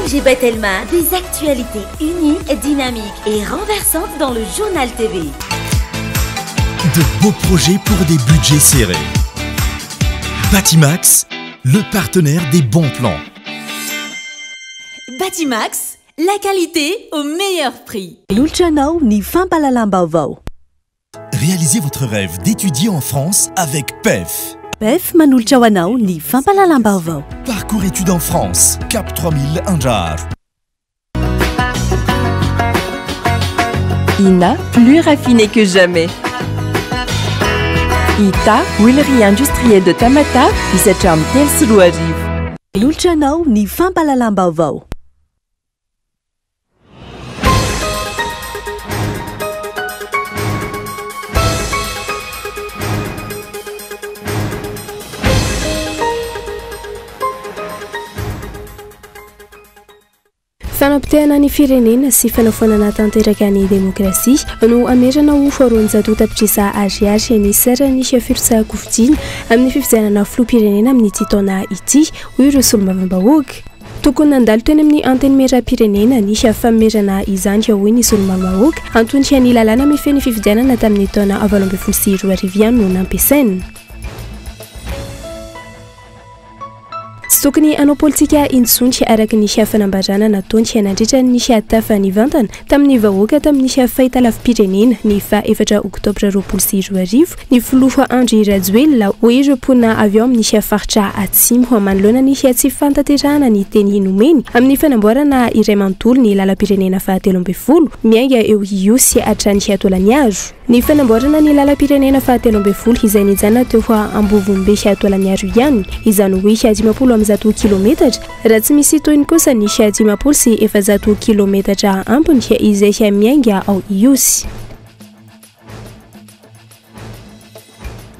Roger Bettelma, des actualités uniques, dynamiques et renversantes dans le journal TV. De beaux projets pour des budgets serrés. Batimax, le partenaire des bons plans. Batimax, la qualité au meilleur prix. Lulchanao ni fampalalam-baovao. Réalisez votre rêve d'étudier en France avec PEF. PEF manulcha hoanao ny fampalalam-baovao. Parcours études en France, Cap 3000 Anjar. INA, plus raffiné que jamais. ITA, huilerie industrielle de Tamata, isacham Telsuruariv. Lulchanao ny fampalalam-baovao. Fanapitehana ny firenena sy fanaofana tanteraka ny demokrasia no amerana ho faharoanjato tapitrisa ariary ny sera ny fifirotsahako-vidiana amin'ny fifidianana filoham-pirenena amin'ny ity taona ity hoy ireo solombavambahoaka. Tokony nandalo teny amin'ny antenimera-pirenena ny famemerana izany hoy ny solombavambahoaka antony ny lalàna mifehy ny fifidianana tamin'ny taona 2022 no nampiasaina. Tsy tokony anao politika intsony araka ny fanambarana nataony nandritra ny tafa ny vantana tamin'ny vahoaka tamin'ny fahitalavim-pirenena ny 4 oktobra 2022 ny filoha Andry Rajoelina hoy ireo mponina avy ao amin'ny faritra atsimo manoloana ny tsy fantanterahana ny teny nomeny amin'ny fanamboarana iray manontolo ny lalam-pirenena fahatelo ambin'ny folo miainga eo iosy hatrany Taolagnaro. Ny fanamboarana ny lalam-pirenena fahatelo ambin'ny folo izay nijanona teo Ambovombe Taolagnaro ihany izany hoe 50 kilometatra raha tsy misy toyny kosa ny 50 sy 400 kilometatra ampony izay miainga ao iosy.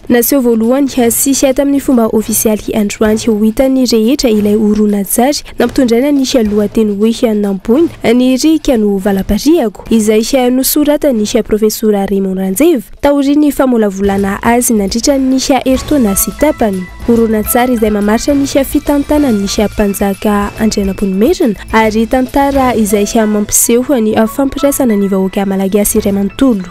Naseho voalohany sy tamin'ny fomba ofisialy androany ho hitany rehetra ilay horonan-tsary nampitondraina ny lohateny hoe namboiny ny rika no valapariako izay nosoratany profesora Raymond Ranjeva taoriany famolavolana azy nandritra ny eritaona sy tapany. Horonan-tsary izay mamaritra ny fitantanany ny mpanjaka Andrianampoinimerina ary tantara izay mampiseho ny fampiraisana ny vahoaka malagasy iray manontolo.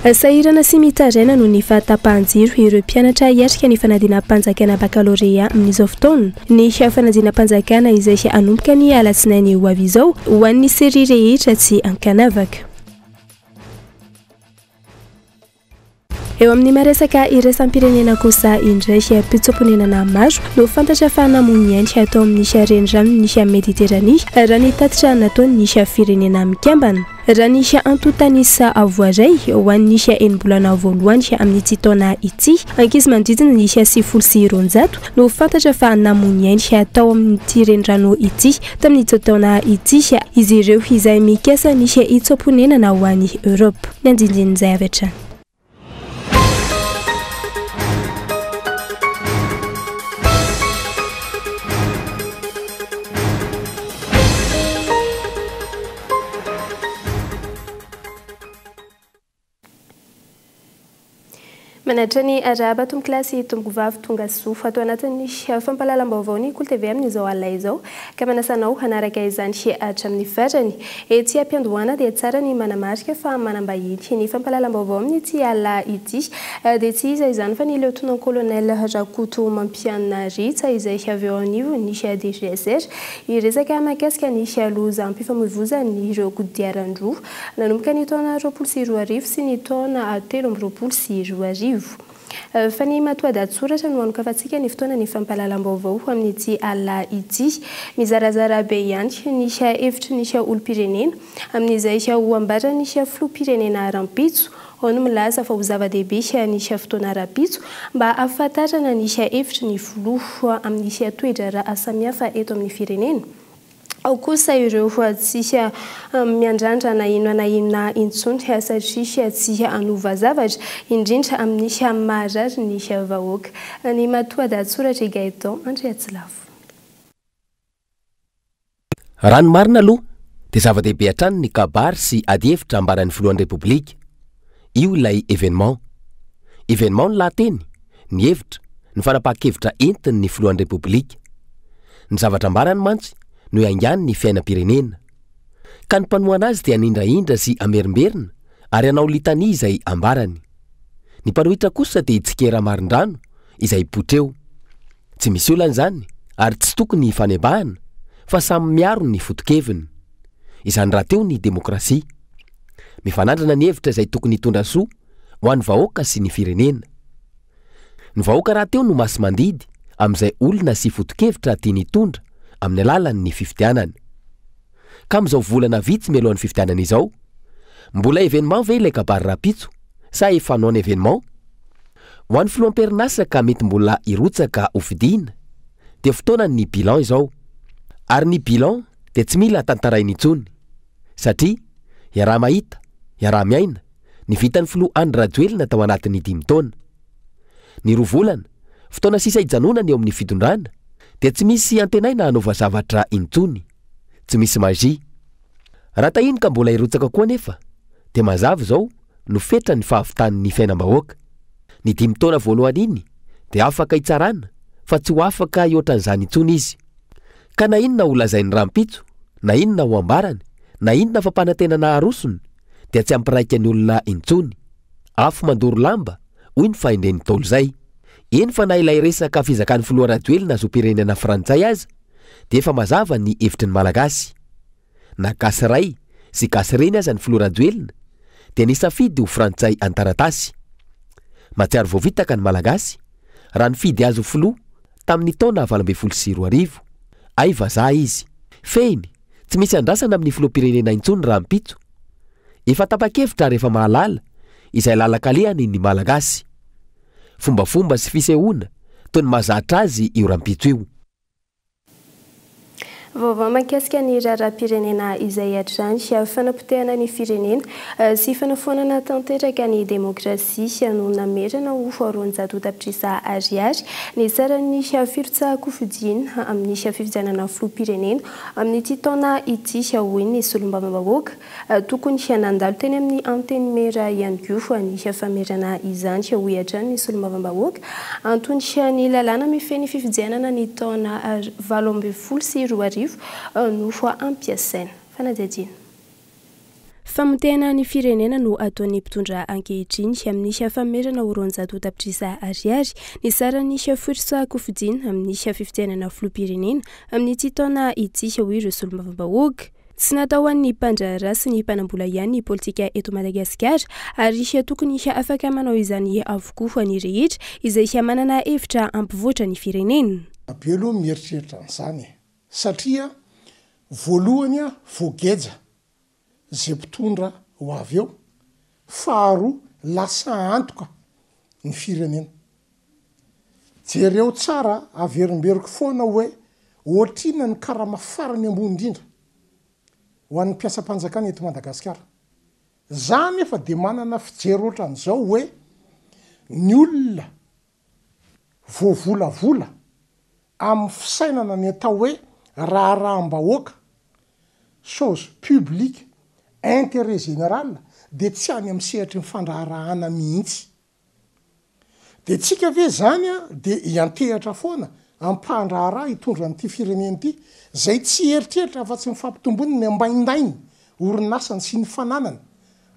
Sahirana sy mitaraina no ny fahatapahan-jiro ireo mpianatra hiatrika ny fanadina-mpanjakana baccalauréat amin'izao fotoana. Ny fanadina-mpanjakana izay anomboka ny alatsinainy ho avy izao ho an'ny seria rehetra tsy ankanavaka. Eo amin'ny maresaka iraisam-pirenena kosa indray pitsom-ponenana maro no fantatra fa namomiany atao amin'ny renirano ny Mediterania raha ny tatitra nataony ny firenena mikambana. Raha ny antotanisa avoaray ho an'ny enimbolana voalohany amin'ny taona ity ankizy manodidina ny 700 no fantatra fa namomiany atao amin'ity renirano ity tamin'ny taona ity izy ireo izay mikasa ny hitsom-ponenana ho an'ny Europe. Ny andindin'izay avy hatrany. Manatra ny araba tombo kilasy tombo vavy tonga soa atao anatin'ny fampalalam-baovao ny Kolo TV amin'izao alina izao ka manasanao hanaraka izany hatramin'ny farany. Ety ampiandohana dia tsara ny manamarika fa manambahiny ny fampalalam-baovao amin'ny ity alina ity dia tsy iza izany fa ny lieutenant colonel Rakoto Mampianina Ritsa izay avy ao anivo ny DGSR iresaka mahakasika ny lozam-pifamoivoizany ireo kodiaran-droa nanomboka ny taona 2022 sy ny taona 2023. Fa ny matoa-dahatsoratra no anokafantsika ny fotoana ny fampalalam-baovao amin'ity alina ity mizarazara be ihany ny hevitry ny olom-pirenena amin'izay ho ambara ny filoham-pirenena Rampitso ao no milaza fa ho zava-dehibe ny fotoana Rampitso mba ahafantarana ny hevitry ny filoha amin'ny toedrara samihafa eto amin'ny firenena. Ao kosa ireo tsy miandrandra na inona intsony satria tsy hanova zavatra indrindra amin'ny maharary ny vahoaka. Ny matoa-dahatsoratra Gaëtan Andriatsilavo. Raha ny marina aloha dia zava-dehibe hatrany ny kabary sy ady hevitra ambaran'ny filohan'ny Repoblika. Io ilay événement ny lahateny, ny hevitra ny fanapaha-kevitra entiny ny filohan'ny repoblika. Ny zavatra ambarany mantsy no iangany ny fiainam-pirenena. Ka ny mpanohana azy dia nindraindra sy amerimberina ary anao litany izay ambarany. Ny mpanohitra kosa dia itsikera marindrano izay potreo. Tsy misy olana zany ary tsy tokony fanebahana fa samy miaro ny foto-keviny. Izany raha teo ny demokrasia. Mifanandrana ny hevitra izay tokony hitondra soa ho an'ny vahoaka sy ny firenena. Ny vahoaka raha teo no masy mandidy amin'izay olona sy foto-kevitra tiany hitondra amin'ny alalan'ny fifidianany. Ka amin'izao volana vitsy mialohan'ny fifidianana izao, mbola événement ve ilay kabary rapitso sa efa non événement? Ho an'ny filoam-perinasa ka mety mbola irotsaka ho fidiana dia fotoana ny bilan izao. Ary ny bilan dia tsy mila tantaraina intsony satria iaraha mahita, iaraha miaina ny vitan'ny filoha Andry Rajoelina tao anatin'ny 5 taona. Ny 2 volana, fotoana sisa hijanonany eo amin'ny fitondrana dia tsy misy antenaina hanaova zavatra intsony, tsy misy magia. Raha tahiny ka mbola irotsaka koa nefa dia mazava zao no fetra ny fahavitan'ny fiainam-bahoaka. Ny 5 taona voalohany iny dia afaka hitsarana fa tsy ho afaka hiotran'izany intsony izy. Ka na inona ho lazain'ny rampitso, na inona ho ambarany, na inona fampanantenana arosony dia tsy ampiraika ny olona intsony. Afo mandoro lamba hoy ny fahendren'ny tolo zay. Eny fa na ilay resaka fizakan'ny filoha Rajoelina zo pirenena frantsay aza dia efa mazava ny hevitry ny malagasy. Na gasy ray sy gasy reny aza ny filoha Rajoelina dia nisafidy ho frantsay antaratasy. Matsiaro voavitaka ny malagasy raha nifidy azy ho filoha tamin'ny taona 2024. Ay vazaha izy. Fehiny, tsy misy andrasana amin'ny filoham-pirenena intsony rampitso. Efa tapa-kevitra rehefa mahalala izay lalakalehany ny malagasy. Fombafomba sy fisehoana toy ny mahazatra azy io rampitso io. Vaovao mahakasika ny raharaham-pirenena izay hatrany fanapotehana ny firenena sy fanafonana tanteraka ny demokrasia no namerana ho 400 tapitrisa ariary ny saran'ny firotsaham-pifidiana amin'ny fifidianana filoham-pirenena amin'ny taona ity hoy ny solombavambahoaka tokony hanandalo teny amin'ny anteny mera ihany koa ny famerana izany hoy hatrany ny solombavambahoaka antony ny lalàna mifeny fifidianana ny taona 2024 no ampiasaina fanadihadiana. Famotehana ny firenena no ataon'ny mpitondra ankehitriny amin'ny famerana ho 400 tapitrisa ariary ny saran'ny firotsaham-pifidiana amin'ny fifidianana filoham-pirenena amin'ny taona ity hoy ireo solombavambahoaka. Tsy natao an'ny mpandraharaha sy ny mpanambola ihany ny politika eto Madagasikara ary tokony afaka manao izany avokoa ny rehetra izay manana hevitra ampivoatra ny firenena. Be aloha mieritreritra an'izany satria voalohany voageja zay mpitondra ho avy eo, faharoa lasa antoka ny firenena. Jereo tsara averimberiko foana hoe ohatrina ny karama farany ambony indrindra ho an'ny mpiasam-panjakana eto Madagasikara. Zany efa dia manana fijery ohatran'izao hoe ny olona voavolavola amin'ny fisainana ny atao hoe raharaham-bahoaka, chose publique, intérêt général dia tsy any amin'ny sehatra ny fandraharahana mihitsy. Dia tsika ve zany dia iantehatra foana ampandraharaha hitondra n'ity firenena ity zay tsy eritreritra fa tsy mifampitombony ny ambaindainy orinasany sy ny fananany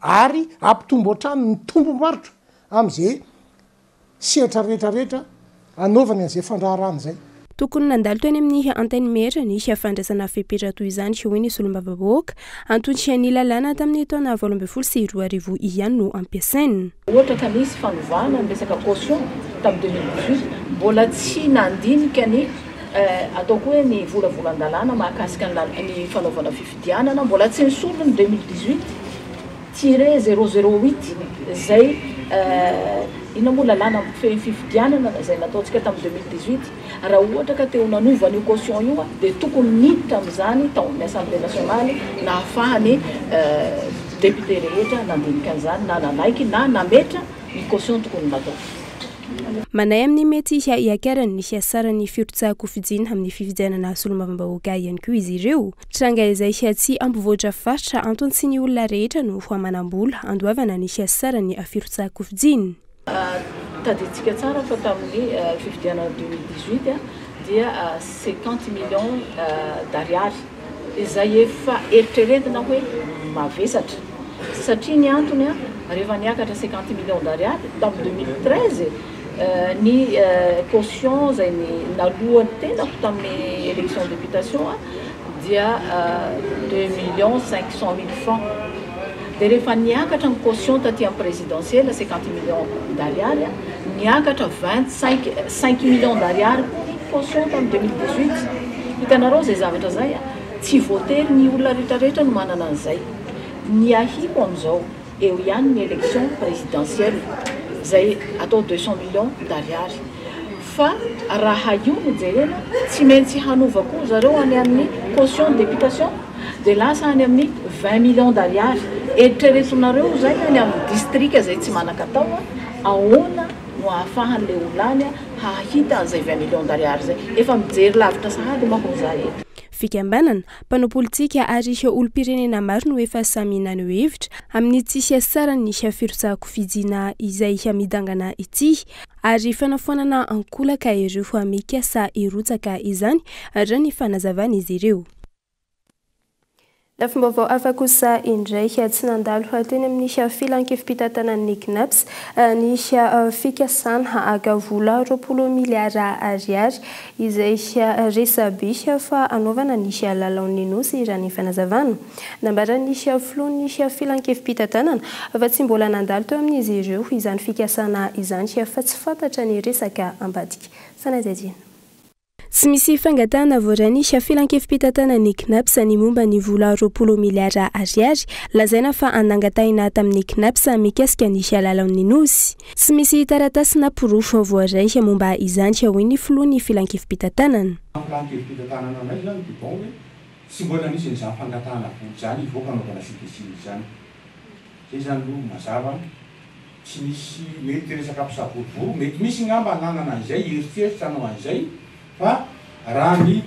ary ampitombo hatrany ny tombo-barotra amin'izay sehatra rehetrarehetra anaovany an'izay fandraharahana zay. Tokony nandalo teny amin'ny anteny mera ny fandraisana fepetra toy izany hoy ny solombavambahoaka antony ny lalàna tamin'ny taona 2024 ihany no ampiasaina. Ohatra ka nisy fanovana ny resaka caution tamin'ny 2018 mbola tsy nandinika ny ataoko hoe ny volavolan-dalàna mahakasika ny fanaovana fifidianana mbola tsy nisolo ny 2018 tiré 008 zay ina moa lalàna fifidianana zay nataontsika tamin'ny 2018 raha ohatra ka teo nanovany caution io dia tokony niditra amin'izany tao amin'ny Assemblée nationale na ahafahany député rehetra nandinika an'izany na nanaiky na nametra ny caution tokony natao. Manay amin'ny mety hiakarany ny fiasarany firotsaham-pifidiana amin'ny fifidianana solombavambahoaka ihany koa izy ireo. Tranga izay tsy ampivoatra faritra antony tsy ny olona rehetra no manam-bola andoavana ny fiasarany firotsaham-pifidiana. taditsika tsara fa tamin'ny fifidianana 2018 dia 50 millions d'ariary izay efa eritreretina hoe mavesatra satria ny antony rehefa niakatra 50 millions d'ariary tamin'ny 2013 ny caution zay ny nalohany tenako tamin'ny élection députation dia 2 500 000 francs de rehefa niakatra ny caution taty amin'ny présidentielle 50 millions d'ariary niakatra 5 millions d'ariary caution tamin'ny 2018 hitanareo zay zavatra zay tsy voatery ny olona rehetrarehetra no manana an'izay ny ahiko amin'izao eo ihany ny élection présidentielle zay atao 200 millions d'ariary fa raha io no jerena tsy maintsy hanova koa zareo any amin'ny caution de députation de lasa any amin'ny 20 millions d'ariary eritreretonareo zay any amin'ny district zay tsy manakatao ahoana no ahafahan'le olany hahita an'izay 20 millions d'ariary zay efa mijery lavitra sahady manko mizaha eto fikambanana mpanao politika ary olom-pirenena maro no efa samy naneo hevitra amin'ny tsisy asara ny firosahako fidiana izay midangana ity ary fanafonana ankolaka ireo mikasa irotsaka izany raha ny fanazavana izy ireo. Lafim-baovao hafa kosa indray tsy nandalo teny amin'ny filan-kefim-pitantanana ny CNAPS ny fikasana agavola 20 miliara ariary izay resaby fa anaovana ny lalaon'ny nosy raha ny fanazavana nambarany filohan'ny filan-kefim-pitantanana fa tsy mbola nandalo teo amin'izy ireo izany fikasana izany fa tsy fantatra ny resaka ambadika fanazadiana. Tsy misy fangatana voarany filan-kefim-pitantanana ny CNAPS ny momba ny vola 20 miliara ariary lazaina fa andangatahina tamin'ny CNAPS mikasika ny lalaon'ny nosy. Tsy misy taratasy na porofo voaray momba izany hoy ny filohan'ny filan-kefim-pitantanana. Filan-kefim-pitantanana anay zany dia bon hoe tsy mbola nisy izany fangatahana voly zany ivoaka anaovana fitesiny zany. Zay zany no mazava tsy misy mety resaka mpisaboribory mety misy ngamba ananana izay eritseritra anao an'izay fa raha ny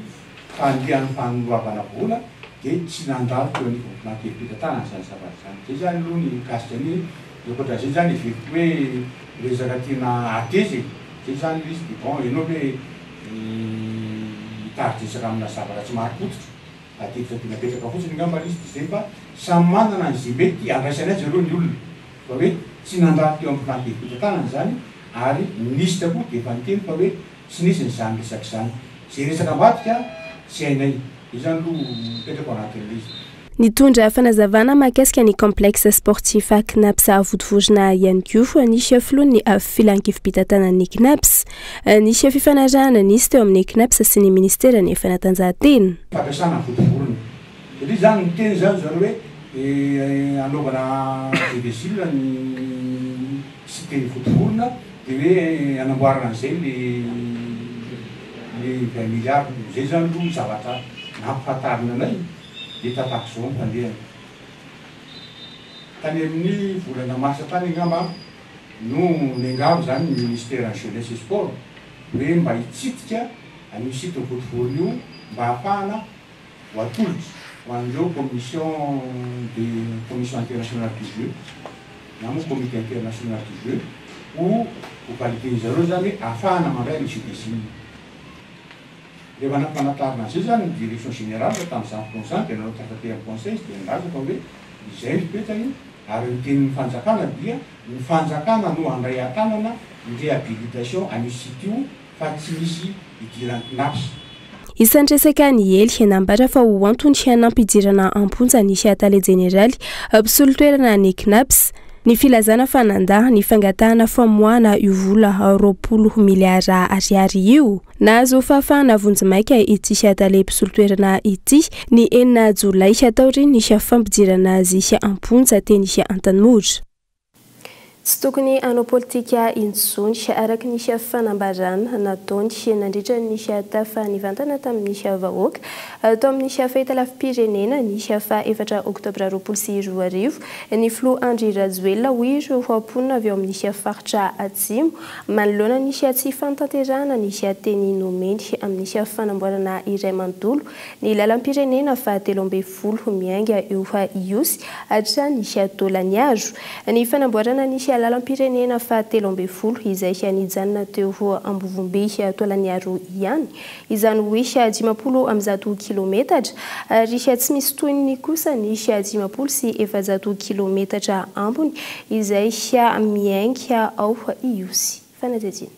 fandehan'ny fanoloavana vola dia tsy nandalo teo ny filan-kefim-pitantanana zany zavatra zany. Zay zany aloha ny kasika ny ohatrany zay zany eveko hoe resaka tena ateza zay zany izy dia bon ianao hoe hitarijesaka amina zavatra tsy mahapototra atetika tena petraka fotsiny ngamba izy dia zay fa samy manana izay mety andraisany azy ireo ny olona fa hoe tsy nandalo teo amin'ny filan-kefim-pitantanana zany ary nisy daholo dia efa niteny fa hoe tsy nisy nyzany resaka izany zay resaka ambadika tsy hainay izany aloha petraka ao anatin'izy. Nitondra fanazavana mahakasika ny complexe sportif CNAPS votovorona ihany koa ny filohan'ny filan-kefim-pitantanana ny CNAPS ny fifanarahana nisy teo amin'ny CNAPS sy ny ministera ny fanatanjahantena. Fampiasana votovorona satria zany ny teny zany zany hoe anaovana judiciaire ny sy teny votovorona dia hoe anamboarana an'izay le 20 milliards zay zany aloha zavatra nampifatarina anay dia tatako zao ny fandehana. Tany amin'ny volana marsa tany ngamba no nengavo zany ny ministère jeunesse et sport hoe mba hitsitika amin'ny site votovorona io mba hahafahana ho atolotra ho an'ireo commission internationale du jeu na moa comité international du jeu ho validén'izareo zany hoe ahafahana mandray ny judiciaire. Rehefa nampanatarina zay zany ny direction générale tamin'izany fotoana izany dia nanao tratatena conseil dia nilaza fa hoe izay ny petrany ary ny tenin'ny fanjakana dia ny fanjakana no handray an-tanana ny réhabilitation an'io site io fa tsy misy idirany CNAPS. Isan'ny resaka ny ely nambara fa ho antony hanampidirana amponja ny atale jeneraly mpisolotoerana ny CNAPS ny filazana fa nandaha ny fangatahana famoahana io vola 20 miliara ariary io nahazo fahafahana vonjimaika ity atale mpisolotoerana ity ny 9 Jolay taoriny ny fampidirana azy amponja teny Antanimoro. Tsy tokony anao politika intsony araka ny fanambarana nataony nandritra ny tafa nivantana tamin'ny vahoaka tao amin'ny fahitalafi-pirenena ny 4 Oktobra 2020 ny Flo Andry Rajoelina hoy ireo amponina avy ao amin'ny faritra atsimo manoloana ny tsy fantanterahana ny teny nomeny amin'ny fanamboarana iray manontolo ny lalam-pirenena fa 13 miainga eo iosy hatrany taolany azo ny fanamboarana ny lalam-pirenena fahatelo ambin'ny folo izay nijanona teo Ambovombe Toalaniaro ihany. Izany hoe 10 kilometatra ary tsy misy toin'ny kosa ny 10 kilometatra ambony izay miainga ao iosy. Fanajajina.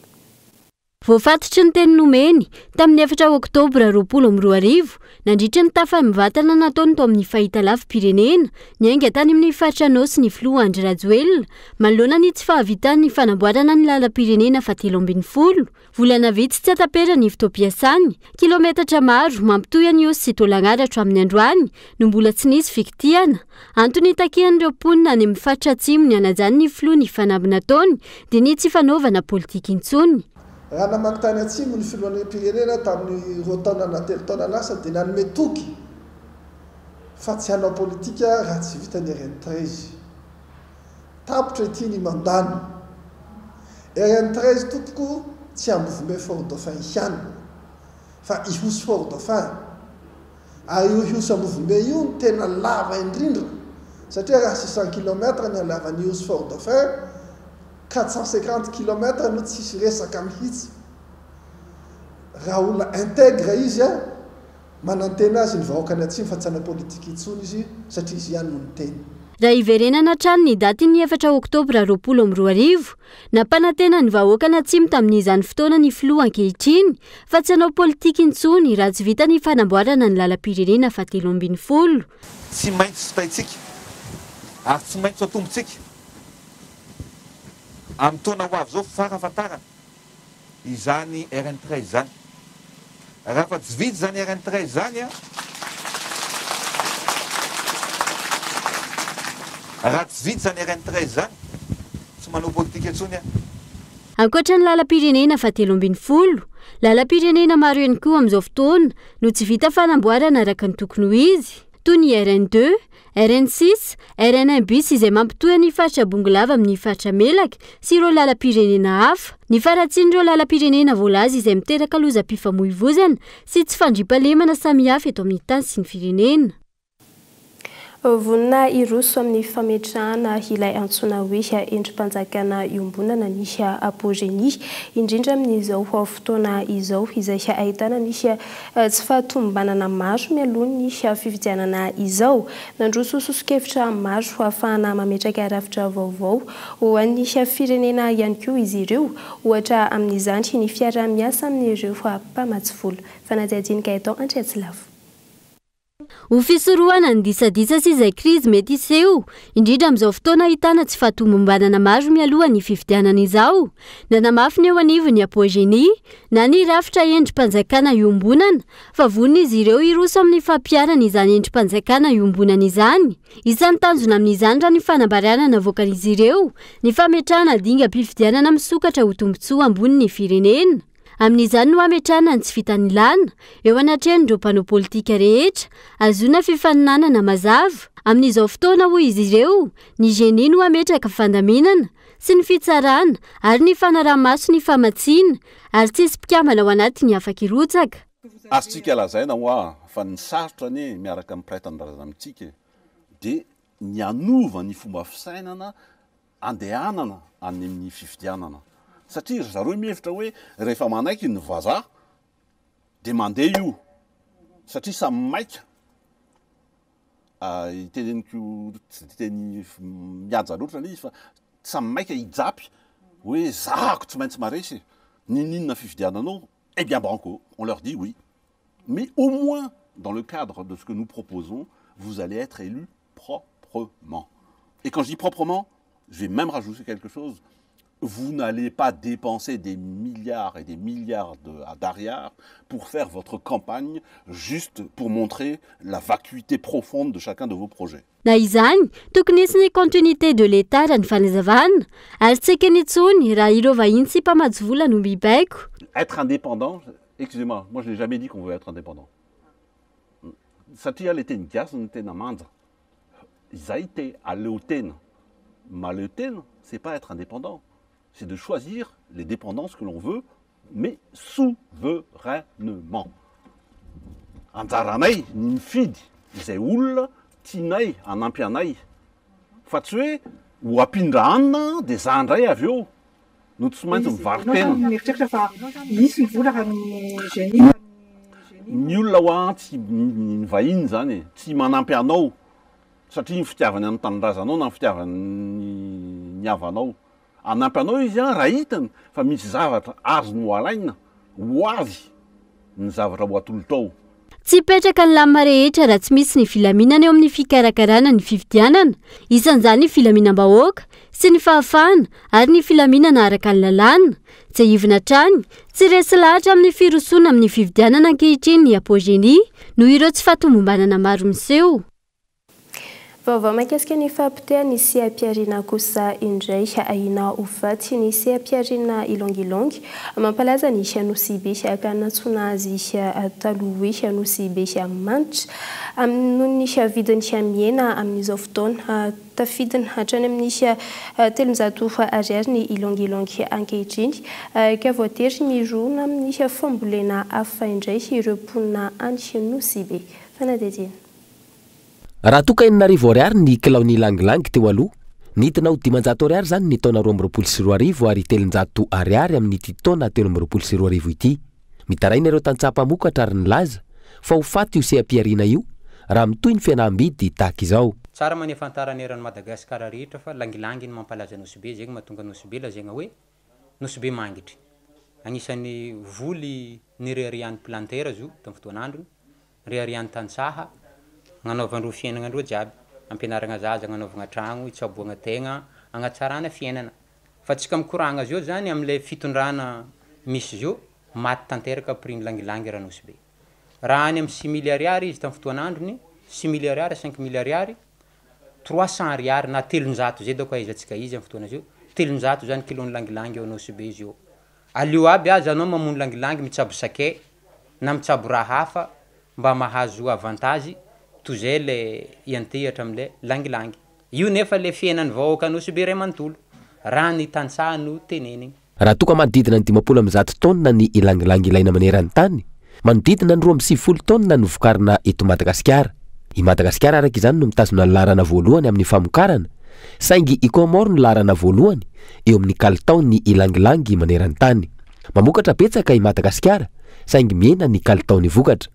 Voafatotry ny teny nomeny tamin'ny 4 oktobra 2022 nandritra ny tafany mivatana nataony tao amin'ny fahitalavim-pirenena niainga tany amin'ny faritra Anosy ny filoha Andry Rajoelina manoloana ny tsy fahavitan'ny fanamboarana ny lalam-pirenena fahatelo ambin'ny folo. Volana vitsy tsy atapera ny fotoam-piasany, kilometatra maro mampitohy Anosy sy Tolanaratra amin'ny androany no mbola tsy nisy fikitiana. Antony takehan'ireo mponina any amin'ny faritra atsimo ny hanajany ny filoha ny fanambina taony dia ny tsy fanaovana politika intsony. Raha namaky tany atsimo ny filohan'ny pirenena tamin'ny 2 taona na 3 taona lasa dia nanome toky fa tsy hanao politika raha tsy vitany RN13. Tapitra ity ny mandano. RN13 tokoko tsy Ambovombe Fort Dauphin ihany fa ihosy Fort Dauphin. Ary io ihosy Ambovombe io ny tena lava indrindra satria raha 600 km ny halavan'ny ihosy Fort Dauphin 450 km no tsisy resaka mihitsy. Raha olona intègre izy manantena azy ny vahoakany atsimo fa tsy ana politika intsony izy satria izy ihany no teny. Raha iverenana hatrany ny daty ny 4 oktobra 2022 nampanantena ny vahoakany atsimo tamin'izany fotoana ny filoha ankehitriny fa tsy hanao politika intsony raha tsy vita ny fanamboarana ny lalam-pirenena fahatelo ambin'ny folo. Tsy maintsy sotaitsika ary tsy maintsy atombotsika amin'ny taona ho avy zao farafatarana izany RN13 zany. Raha fa tsy vita zany RN13 zany raha tsy vita zany RN13 zany tsy manao politika intsony. Ankoatra ny lalam-pirenena fahatelo ambin'ny folo, lalam-pirenena maro ihany koa amin'izao fotoana no tsy vita fanamboarana araka ny tokony ho izy, toy ny RN2, RN6, RN1 bis izay mampitohy ny faritra Bongolava amin'ny faritra Melaka sy ireo lalam-pirenena hafa. Ny faratsian'ireo lalam-pirenena voalaza izay miteraka loza-pifamoivoizana sy tsy fandriampahalemana samihafa eto amin'ny tany sy ny firenena. Vonina iroso amin'ny fametrahana ilay antsoina hoe endrim-panjakana iombonana ny apôzenia indrindra amin'izao fotoana izao izay ahitana ny tsy fahatombanana maro mialoha ny fifidianana izao. Nandroso sosokevitra maro ahafahana mametraka rafitra vaovao ho an'ny firenena ihany koa izy ireo, ohatra amin'izany ny fiara-miasa amin'ireo mpamatsy vola. Fanajadinika eto Antreatsilavo. Ho fisorohana ny disadisa sy izay krizy mety iseho, indrindra amin'izao fotoana ahitana tsy fahatombanana maro mialoha ny fifidianana izao. Nanamafy ny eo anivony ny apôzenia na ny rafitra endrim-panjakana iombonana fa vonina izy ireo iroso amin'ny fampiarana izany endrim-panjakana iombonana izany. Isan'ny tanjona amin'izany raha ny fanambarana navoakan'izy ireo, ny fametrahana dinga-pifidianana misokatra ho tombotsoa ambony ny firenena. Amin'izany no ametrahana ny tsy vitany lana eo anatrehany ireo mpanao politika rehetra, azona fifaninanana mazava. Amin'izao fotoana hoy izy ireo, ny génie no ametraka fandaminana sy ny fitsarana ary ny fanaraha-maso ny famatsiana ary tsisy mpikamana ao anaty ny afaka irotsaka. Azontsika lazaina hoa fa ny sarotra ny miaraka amin'ny mpiray-tanindrazana amintsika dia ny anova ny fomba fisainana andehanana any amin'ny fifidianana. Satria zareo mihevitra hoe rehefa manaiky ny vazaha dia mandeha io satria samy maika iteneniko tsy teny mihaja loatra izy fa samy maika hijapy hoe zahako tsy maintsy maresy ninona fifidiananao. Eh bien banco, on leur dit oui. Mais au moins, dans le cadre de ce que nous proposons, vous allez être élus proprement. Et quand je dis proprement, je vais même rajouter quelque chose. Vous n'allez pas dépenser des milliards et des milliards d'ariards pour faire votre campagne juste pour montrer la vacuité profonde de chacun de vos projets. Na izany, tokony hisy ny continuité de l'État raha ny fanazavana, ary tsy ekeny intsony raha ireo vahiny sy mpamatsy vola no mibaiko. Être indépendant, excusez-moi, moi je n'ai jamais dit qu'on veut être indépendant. Satria le teny gasy ny tena manja. Izay te aleo tena. Ma le tena, c'est pas être indépendant. C'est de choisir les dépendances que l'on veut, mais souverainement. Anjaranay ny mifidy izay olona tianay anampy anay. Fa tsy hoe ho ampindra hanina dia za ndray avy eo no tsy maintsy mivaritena ny olona ho tsy vahiny zany e tsy manampy anao satria ny fitiavany amin'ny tanindrazanao na ny fitiavany ny havanao anampy anao izy raha hitany fa misy zavatra azony ho alaina ho azy ny zavatra ho atolo tao. Tsy petraka ny lamina rehetra raha tsy misy ny filaminana eo amin'ny fikarakarana ny fifidianana, isan'izany ny filaminam-bahoaka sy ny fahafahana ary ny filaminana araka ny lalàna. Tsy hivina trany, tsy resy lahatra amin'ny firosoana amin'ny fifidianana ankehitriny ny apôgénie noho ireo tsy fahatomombanana maro miseho. Vaovao mahakasika ny fahampitea ny seha-piarina kosa indray ahina ovatsy ny seha-piarina ilongilongy mampalaza ny Nosy Be ka natsona azy taloha Nosy Be manitra amin'ny vidiny miena amin'izao fotoana tafidina hatrany amin'ny 300 ariary ny ilongilongy ankehitriny ka voatery mirona amin'ny fambolena hafa indray ireo mponina any Nosy Be. Fanadedina. Raha toka 4,000 ny kilao ny langilangy teo aloha, nidina ho 500 zany ny taona 2024 ary 700 amin'ny ity taona 2024 ity. Mitaraina ireo tantsapa mokatra ary nilaza fa ho faty io seha-piarina io raha mitohy ny fihenam-bidy tahaka izao. Tsara manefantarana eran'ny Madagasikara rehetra fa langilangy ny mampalaza Nosy Be zegny mahatonga Nosy Be lazaigna hoe Nosy Be mangitry. Agnisan'ny voly ny riarian'ny plantera zo tamin'ny fotoanandrony, riarian'ny tantsaha gnanaovandro fiainagnandro jiaby, ampianaragna zaza gnanaovagna tragno, itsaboagna tegna, agnatsarana fiainana. Fa tsika mikoragna zio zany am'le fitondrana misy zio maty tanteraka prix langilangy raha Nosy Be. Raha any amin'ny 6 milliards izy tamin'ny fotoanandrony, 6 milliards, 5 milliards, 300 ariary na 300 zay dako aizantsika izy amin'ny fotoana zio. 300 zany kilon'ny langilangy ao Nosy Be zio. Alio aby aza anao mamono langilangy mitsabo sakay na mitsabo raha hafa mba mahazo avantage tozay le iantehatra am'le langilangy. Io nefa le fiainan'ny vahoaka Nosy Be ray manontolo raha ny tantsaha no teneniny. Raha toka manodidina ny 50 taonina ny ilangilangy ilaina maneran'ny tany, manodidina ny 270 taonina no vokarina eto Madagasikara. I Madagasikara araka izany no mitazona ny laharana voalohany amin'ny famokarana, saingy i Comore no laharana voalohany eo amin'ny kalitao ny ilangilangy maneran'ny tany. Mamokatra betsaka i Madagasikara, saingy miena ny kalitao ny vokatra.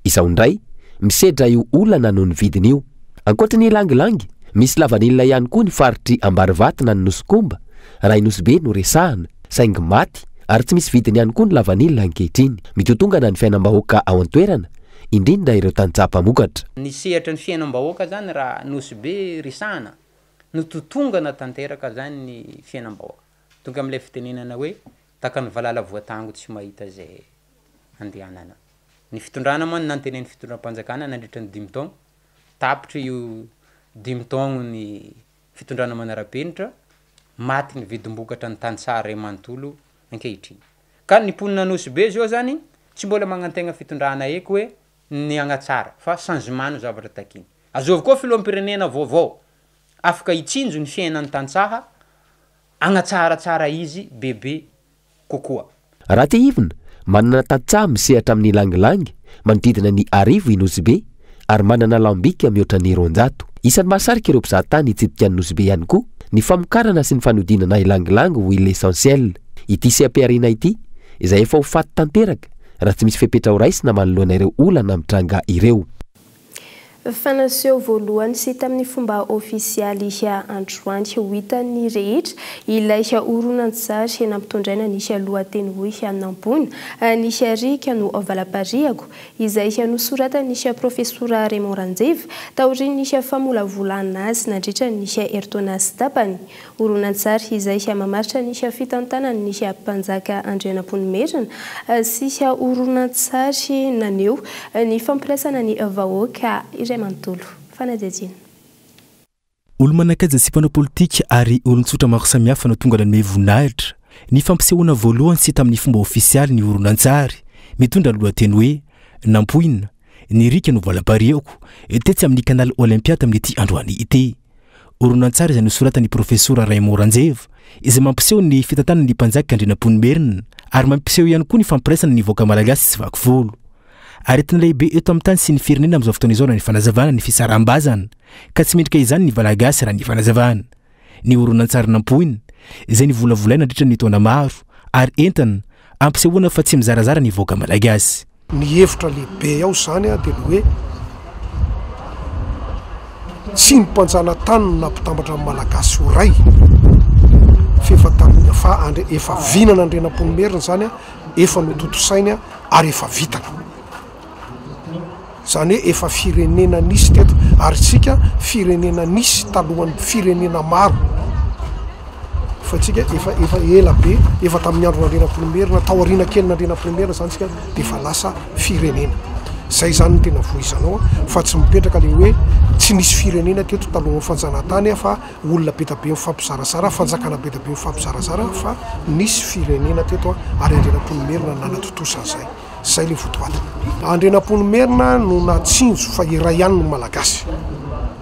Izao ndray misedra io olana noho ny vidiny io. Ankoatra ny langilangy, misy lavanilina ihany koa ny faritry Ambarivato na ny Nosikomba, raha i Nosy Be no resahana, saingy maty ary tsy misy vidiny ihany koa ny lavanilina ankehitriny. Mitotongana ny fiainam-bahoaka ao an-toerana, indrindra ireo tantsapa mokatra. Ny sehatra ny fiainam-bahoaka zany raha Nosy Be resahana, no totongana tanteraka zany ny fiainam-bahoaka. Tonga am'le fitenenana hoe taka ny valala voatango tsy mahita zay andehanana. Ny fitondrana moa nantenen'ny fitondram-panjakana nandritra ny 5 taogno, tapitra io 5 taogno ny fitondrana manara-penitra, maty ny vidim-bokatra ny tantsaha ray manontolo ankehitriny. Ka ny mponina Nosy Be zio zany tsy mbola magnantegna fitondrana eky hoe ny agnatsara fa changement no zavatra takiny. Azovy koa filoham-pirenena vaovao afaka hitsinjo ny fiainan'ny tantsaha agnatsaratsara izy bebe kokoa. Raha te hivina, manana tantsaha misehatra amin'ny langilangy manodidina ny 1000 i Nosy Be ary manana lambika mihoatra ny 200. Isan'ny mahasarika ireo mpizahatany hitsidika ny Nosy Be ihany koa ny famokarana sy ny fanodinana ilangilangy ho l'essentiel. Ity seha-piarina ity izay efa ho faty tanteraka raha tsy misy fepetra ho raisina manoloana ireo olana mitranga ireo. Fanaseho voalohany sy tamin'ny fomba ofisialy androany ho hitan'ny rehetra ilay horonan-tsary nampitondraina ny lohateny hoe Nampoina ny rika no valapariako izay nosoratany ny profesora Raymond Ranjeva taorian'ny famolavolana azy nandritra ny eritaona sy tapany. Horonan-tsary izay mamaritra ny fitantanany ny mpanjaka Andrianampoinimerina sy horonan-tsary naneo ny fampiresana ny vahoaka manontolo. Fanadedina. Olo manakaja sy mpanao politika ary olon-tsotra maro samihafa no tonga nanome voninahitra ny fampisehoana voalohany sy tamin'ny fomba ofisialy ny horonan-tsary mitondra lohateny hoe Nampoina ny rika no valapariako tetsy amin'ny kanaly Olympia tamin'ny ity androany ity. Horonan-tsary izay nosoratan'ny profesora Raymond Ranjeva izay mampiseho ny fitantanan'ny mpanjaka Andrianampoinimerina ary mampiseho ihany koa ny fampiresana ny vahoaka malagasy sy vakivolo. Aretina lehibe eto amin'ny tany sy ny firenena amin'izao fotoana izao ny fanazavana ny fisarambazana ka tsy mendrika izany ny valagasy raha ny fanazavana. ny oronan-tsary nampoina izay nivolavolaina andritra ny taona maro ary entana ampisehoana fa tsy mizarazara ny voaka malagasy. Ny hevitra lehibe ao zany a dia ny hoe tsy mimpanjana tany na mpitambatra amin'ny malagasy ho ray efa vinana andrenam-ponomerina zany a efa nototosainy a ary efa vitana zany hoe efa firenena nisy teto ary tsika firenena nisy talohan'ny firenena maro fa tsika efa ela be efa tamin'ny andro nandrenam-ponomerina taoriana kely nandrenam-ponomerina zany tsika dia efa lasa firenena zay zany ny tena voizanao fa tsy mipetraka le hoe tsy nisy firenena teto talohan'ny fanjanahantany fa olona betabe mifampizarasara fanjakana betabe mifampizarasara fa nisy firenena teto ary andrenam-ponomerina nanatotosany zay le votoaty andrenam-ponomerina no natsinjo fa iray ihany no malagasy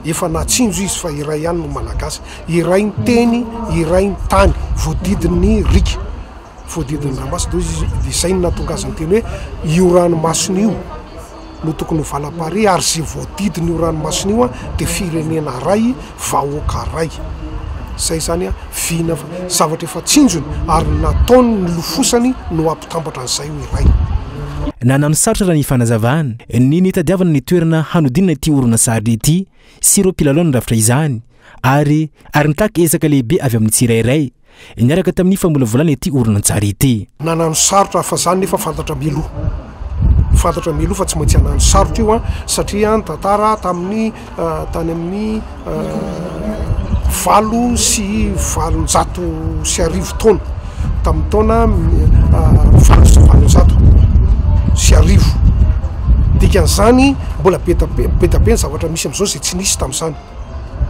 efa natsinjo izy fa iray ihany no malagasy iray ny teny iray ny tany voadidiny rika voadidiny ramasy do izy zay no natonga azy ny teny hoe io ranomasina io no tokony ho valapare ary zay voadidiny io ranomasina io a dia firenena ray vahoaka ray zay zany a vina zavatra efa tsinjony ary nataony ny lofosany no ampitambatra an'izay ho iray. Nanano sarotra raha ny fanazavana ny nitadiavana ny toerana hanodinana ity oronan-tsary ity sy ireo mpilalao nyrafitra izany ary nitaky ezaka lehibe avy amin'ny tsirairay niaraka tamin'ny famolavolana ity oronan-tsary ity. Nanano sarotra fa zany nefa fantatra mialoha fa tsy maintsy hanano sarotra io a satria ny tantara tamin'ny tany amin'ny valo sy valonjato sy arivo taona tamin'ny taona valo sy valonjato sy arivo dikan'izany mbola betabe ny zavatra misy amin'izao zay tsy nisy tamin'izany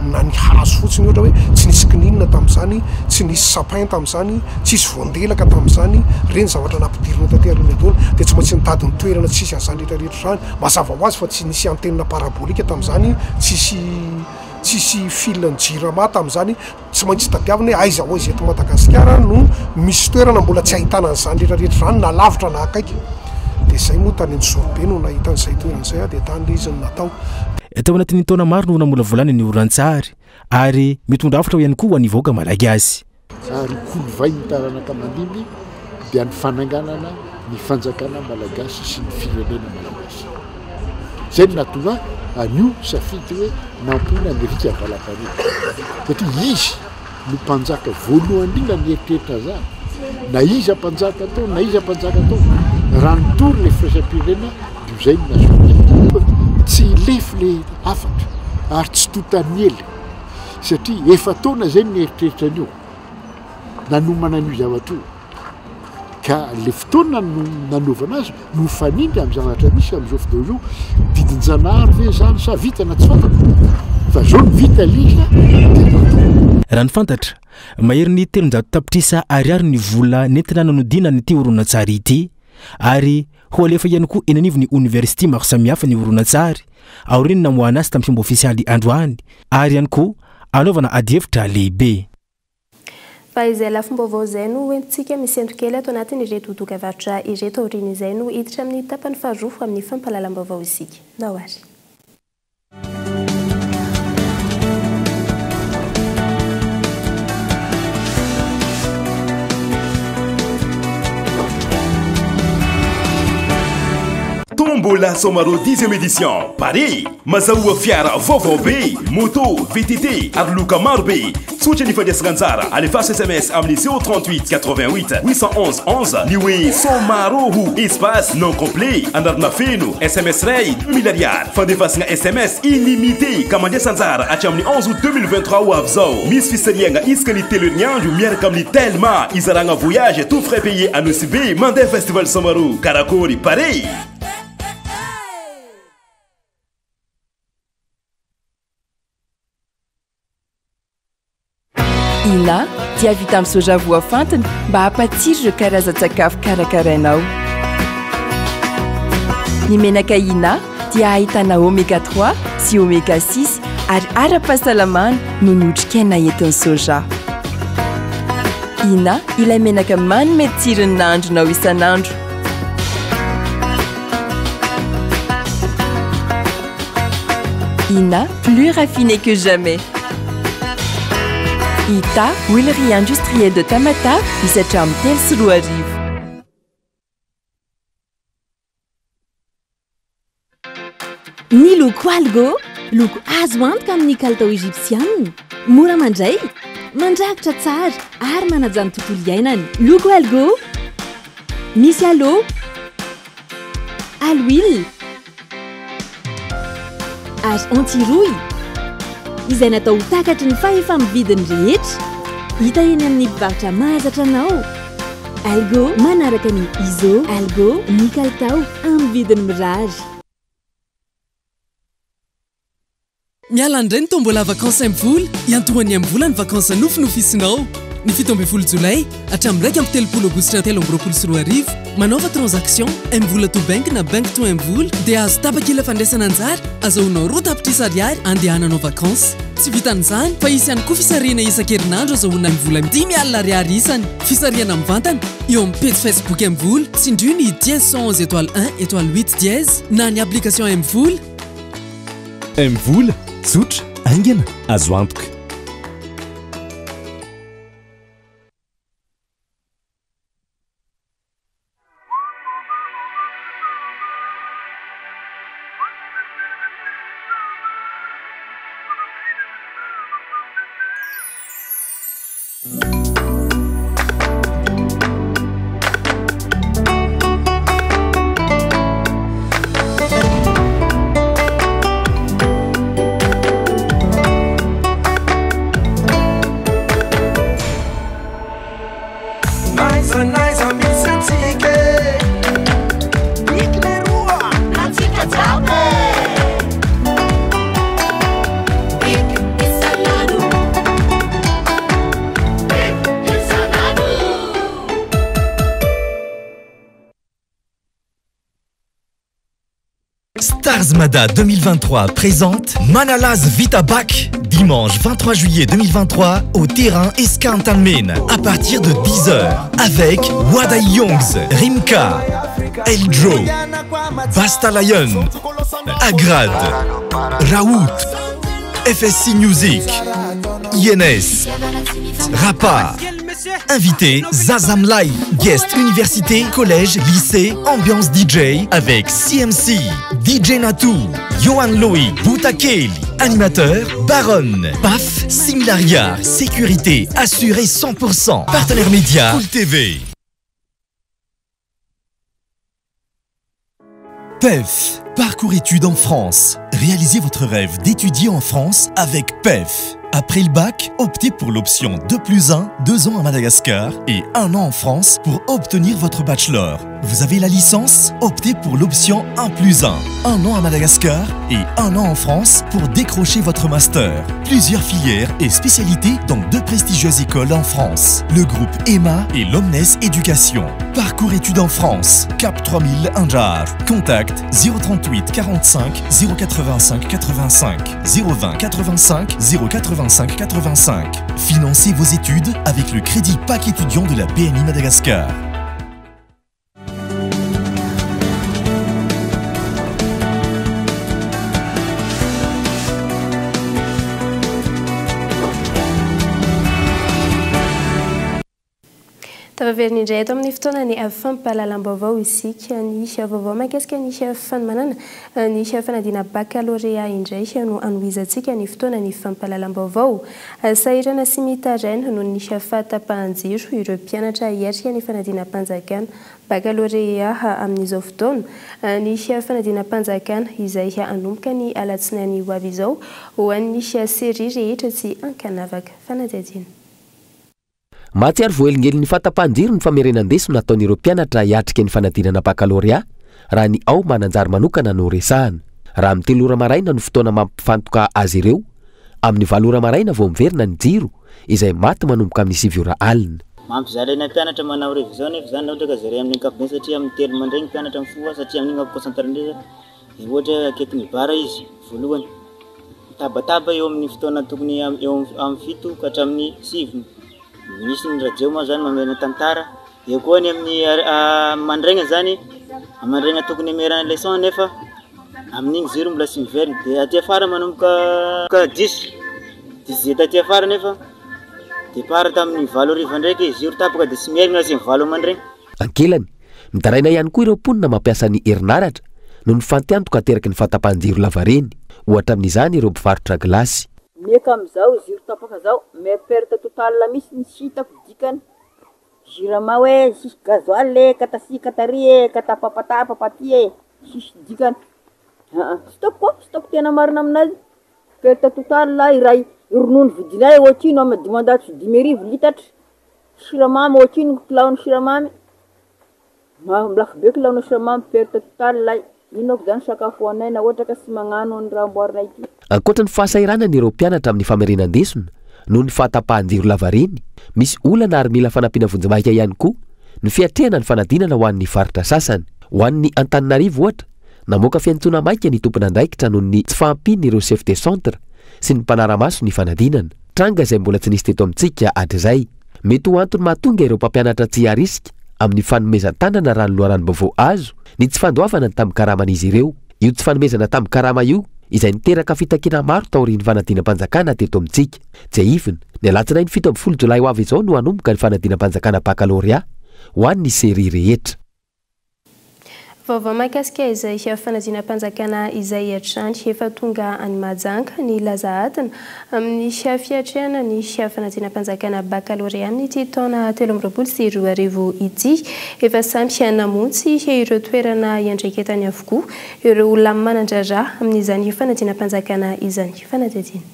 na ny hazo fotsiny ohatra hoe tsy nisy kininina tamin'izany tsy nisy sapin tamin'izany tsisy voandelaka tamin'izany reny zavatra nampidirina tanterana adona dia tsy maintsy nitady ny toerana tsisy an'izany rehetrarehetra zany mazava ho azy fa tsy nisy antenina parabolika tamin'izany tsisy filany jirama tamin'izany tsy maintsy tadiavina hoe aiza ho izy eto Madagasikara no misy toerana mbola tsy ahitana an'izany rehetrarehetra zany na lavitra na akaiky dia zay moa tany Antsorobe no nahitan'izay toeran'izay a dia tany le izy no natao. Tao anatin'ny taona maro no namolavolana ny oronan-tsary ary mitondra hafatra ihany koa ho an'ny vahoaka malagasy. Ary kolovay ny taranaka mandimby dia ny fananganana ny fanjakana malagasy sy ny firenena malagasy. Zay no natonga anio safidy hoe nampona ny rika valapare satria izy no mpanjaka voalohany indrindra ny eritreritra zany na iza mpanjaka tao na iza mpanjaka tao raha nitory le firaisam-pirenena dio zay no nasoa tsy lefy le afatra ary tsy totany ela satria efa taona zay ny eritreritranyio nanomana an'io zavatra io ka le fotoana nanaovana azy no fanindry amin'ny zavatra misy amin'izao fotoana io didin-janahary ve zany sa vita na tsy fantatra fa zao ny vita liza raha ny fantatra mahery ny telonjato tapitrisa ariary ny vola nentina nanodina nyity oronan-tsary ity ary ho alefa ihany koa eny anivony université maro samihafa ny oronan-tsary aoriny namoana azy tamin'ny fomba ofisialy androany ary ihany koa anaovana adihevitra lehibe. Fa izay lafim-baovao izay no hoentintsika misentro kely ato anatin'ireto dokam-barotra ireto aoriana izay no hiditra amin'ny tapany faharoa amin'ny fampahalalam-baovao isika. Ndao ary. Tombola Somaro 10e édition Paris mazahoa fiara vaovao be moto VTT ary loka maro be tsotra ny fandraisana anjara alefaso SMS amin'ny 038 88 811 11 ny hoe Somaro espace non complet anarana feno SMS ray 2000 ariary fandefasana SMS illimité ka mandraisa anjara hatramin'ny 11 août 2023 ho avy zao misy fisariagna isaka ny telo herinandro miaraka amin'ny Telma izaragna voyage tout frais payé à Nosy mandeha festival Somaro karakory Paris. Ina dia vita amin'ny soja voafantina mba hampatsiro ireo karazan-tsakafo karakarainao. Ny menaka Ina dia ahitana oméga 3 sy oméga 6 ary ara-pahasalamana no ny otrikaina entin'ny soja. Ina ilay menaka manome tsirony nandronao isanandro. Ina plus raffiné que jamais. Ita huilerie industrielle de Tamata hisatra amin'ny 3 sy 4 arivo. Ny loko algo, loko azo antoka amin'ny kalitao egyptienne. Mora mandray, mandrakotra tsara ary manaja ny tontolo iainany. Loko algo, misy alo, aloil, ary antirouille. Izay natao ho takatry ny fahefa-mividiny rehetra. Hita eny amin'ny mpivarotra mahazatra anao. Algo manaraka ny iso, algo ny kalitao amin'ny vidiny mirary. Miala indray ny tombola vakansa amin'ny vola, iantohany amin'ny vola ny vakansa nofinofisinao. Ny 17 Jolay hatramin'ny 3 Aogositra 2024 manaova transaction amin'ny vola to bank na bank to amin'ny vola dia azo tapakila fandraisana anjara azahoanao roa tapitrisa ariary andehananao vakansa. Tsy vitan'izany fa isy ihany koa fisarihana isan-kerinandro azahoana amin'ny vola 10 alina ariary isany. Fisarihana mivantana eo amin'ny page Facebook amin'ny vola tsindrio ny 1011 étoile 1 étoile 8 dièse na ny application amin'ny vola. Amin'ny vola tsotra aingana azo antoka. Starzmada 2023 présente Manalaz Vita Bac dimanche 23 juillet 2023 au terrain Escantalmen à partir de 10h avec Wada Youngs, Rimka, Eldro, Basta Lion, Agrad, Raoult, FSC Music, INS, Rapa. Invité Zazamlai, guest université, collège, lycée, ambiance DJ avec CMC, DJ Natou, Johan Loïc, Boutakeli, animateur, Baron, PAF, Similariar, sécurité assurée 100%, partenaire média, Cool TV. PEF, parcours études en France. Réalisez votre rêve d'étudier en France avec PEF. Après le bac, optez pour l'option 2+1, 2 ans à Madagascar et 1 an en France pour obtenir votre bachelor. Vous avez la licence? Optez pour l'option 1+1, 1 an à Madagascar et 1 an en France pour décrocher votre master. Plusieurs filières et spécialités dans 2 prestigieuses écoles en France. Le groupe EMA et l'Omnes Éducation. Parcours études en France, Cap 3000 Anjar. Contact 038 45 085 85 020 85 085 85. Financez vos études avec le crédit PAC étudiant de la PMI Madagascar. Tavaverina indray eto amin'ny fotoana ny fampahalalam-baovao isika ny vaovao mahakasika ny fanomanana ny fanadina baccalauréat indray no anohizantsika ny fotoana ny fampahalalam-baovao. Sahirana sy mitaraina noho ny fahatapahan-jiro ireo mpianatra hiatrika ny fanadinam-panjakana baccalauréat amin'izao fotoana. Ny fanadinam-panjakana izay anomboka ny alatsinainy ho avy izao ho an'ny série rehetra sy ankanavaka fanadihadiana. Mahatsiaro voaelingely ny fahatapahan-jiro ny famerenandeso nataon'ireo mpianatra hiatrika ny fanadinana baccalauréat raha ny ao mananjary manokana no resahana. Raha amin'ny 3 ora maraina no fotoana mampifantoka azy ireo, amin'ny 4 ora maraina vao miverina ny jiro izay maty manomboka amin'ny 7 ora alina. Mampizaraina mpianatra manao revision nefa zany ohatra ka zare amin'ny ankapobeny satria amin'ny 3 mandray mpianatra mifoha satria amin'igny mampiconcentré ohatra akaiky ny bara izy voalohany tabataba eo amin'ny fotoana tokony eo amin'ny 7 ka hatramin'ny 7. Misy ny radio moa zany mamerana tantara, eo koa ny amin'ny mandraigna zany mandraigna tokony merana leçon nefa amin'igny jiro mbola sy miverina dia aty afara manomboka 10 aty afara nefa départ tamin'ny 8 ndraiky izy io tapaka dia tsy mielina sy 8 mandregny. Ankilany midaraina ihany koa ireo mponina mampiasa ny herinaratra no ny fantiantoka teraky ny fahatapahan-jiro lavareny ohatra amin'izany ireo mpivarotra glasy. Meka am'izao ziro tapaka zao me perte totale la misy ny sitako dikany girama hoe sisy gazoile katasi katarie katapapatapapaty e sisy dikany stoko tena marina aminazy perte totale la iray ronono vidinay ohatrino amy 510,000 litatra siramamy ohatrino kilaony siramamy lafo be kilaona siramamy perte totale la inoko zany sakafo anay na ohatra ka sy magnano ny raha amboarinay ity. Ankoatra ny fahasahiranany ireo mpianatra amin'ny famerinandesona noho ny fahatapahan-jiro lavareny, misy olana ary mila fanampiana vonjimahika ihany koa ny fiatrehana ny fanadinana ho an'ny faritra sasany. Ho an'ny Antananarivo ohatra, namoaka fiantsona maika ny tompon'andraikitra noho ny tsy fahampiany ireo chef de centre sy ny mpanaramaso ny fanadinana. Tranga izay mbola tsy nisy teto amintsika hatr'izay. Mety ho antony mahatonga ireo mpampianatra tsy harisika amin'ny fanomezan-tanana raha ny loharanom-baovao azo ny tsy fandoavana ny tambi-karaman'izy ireo. Io tsy fanomezana tambi-karama io izay niteraka fitakiana maro taorian'ny fanadinam-panjakana teto amintsika. Tsy ivona ny alatsinainy 17 Jolay ho avy izao no hanomboka ny fanadinam-panjakana baccalauréat ho an'ny série rehetra. Vaovao mahakasika izay fanadinam-panjakana izay hatrany efa tonga any Mahajanga ny lazaadina amin'ny fiatrehana ny fanadinam-panjakana baccalauréat ity taona 2024 ity efa samy namontsy ireo toerana iandraiketany avokoa ireo olona manandrara amin'izany fanadinam-panjakana izany fanadihadiana.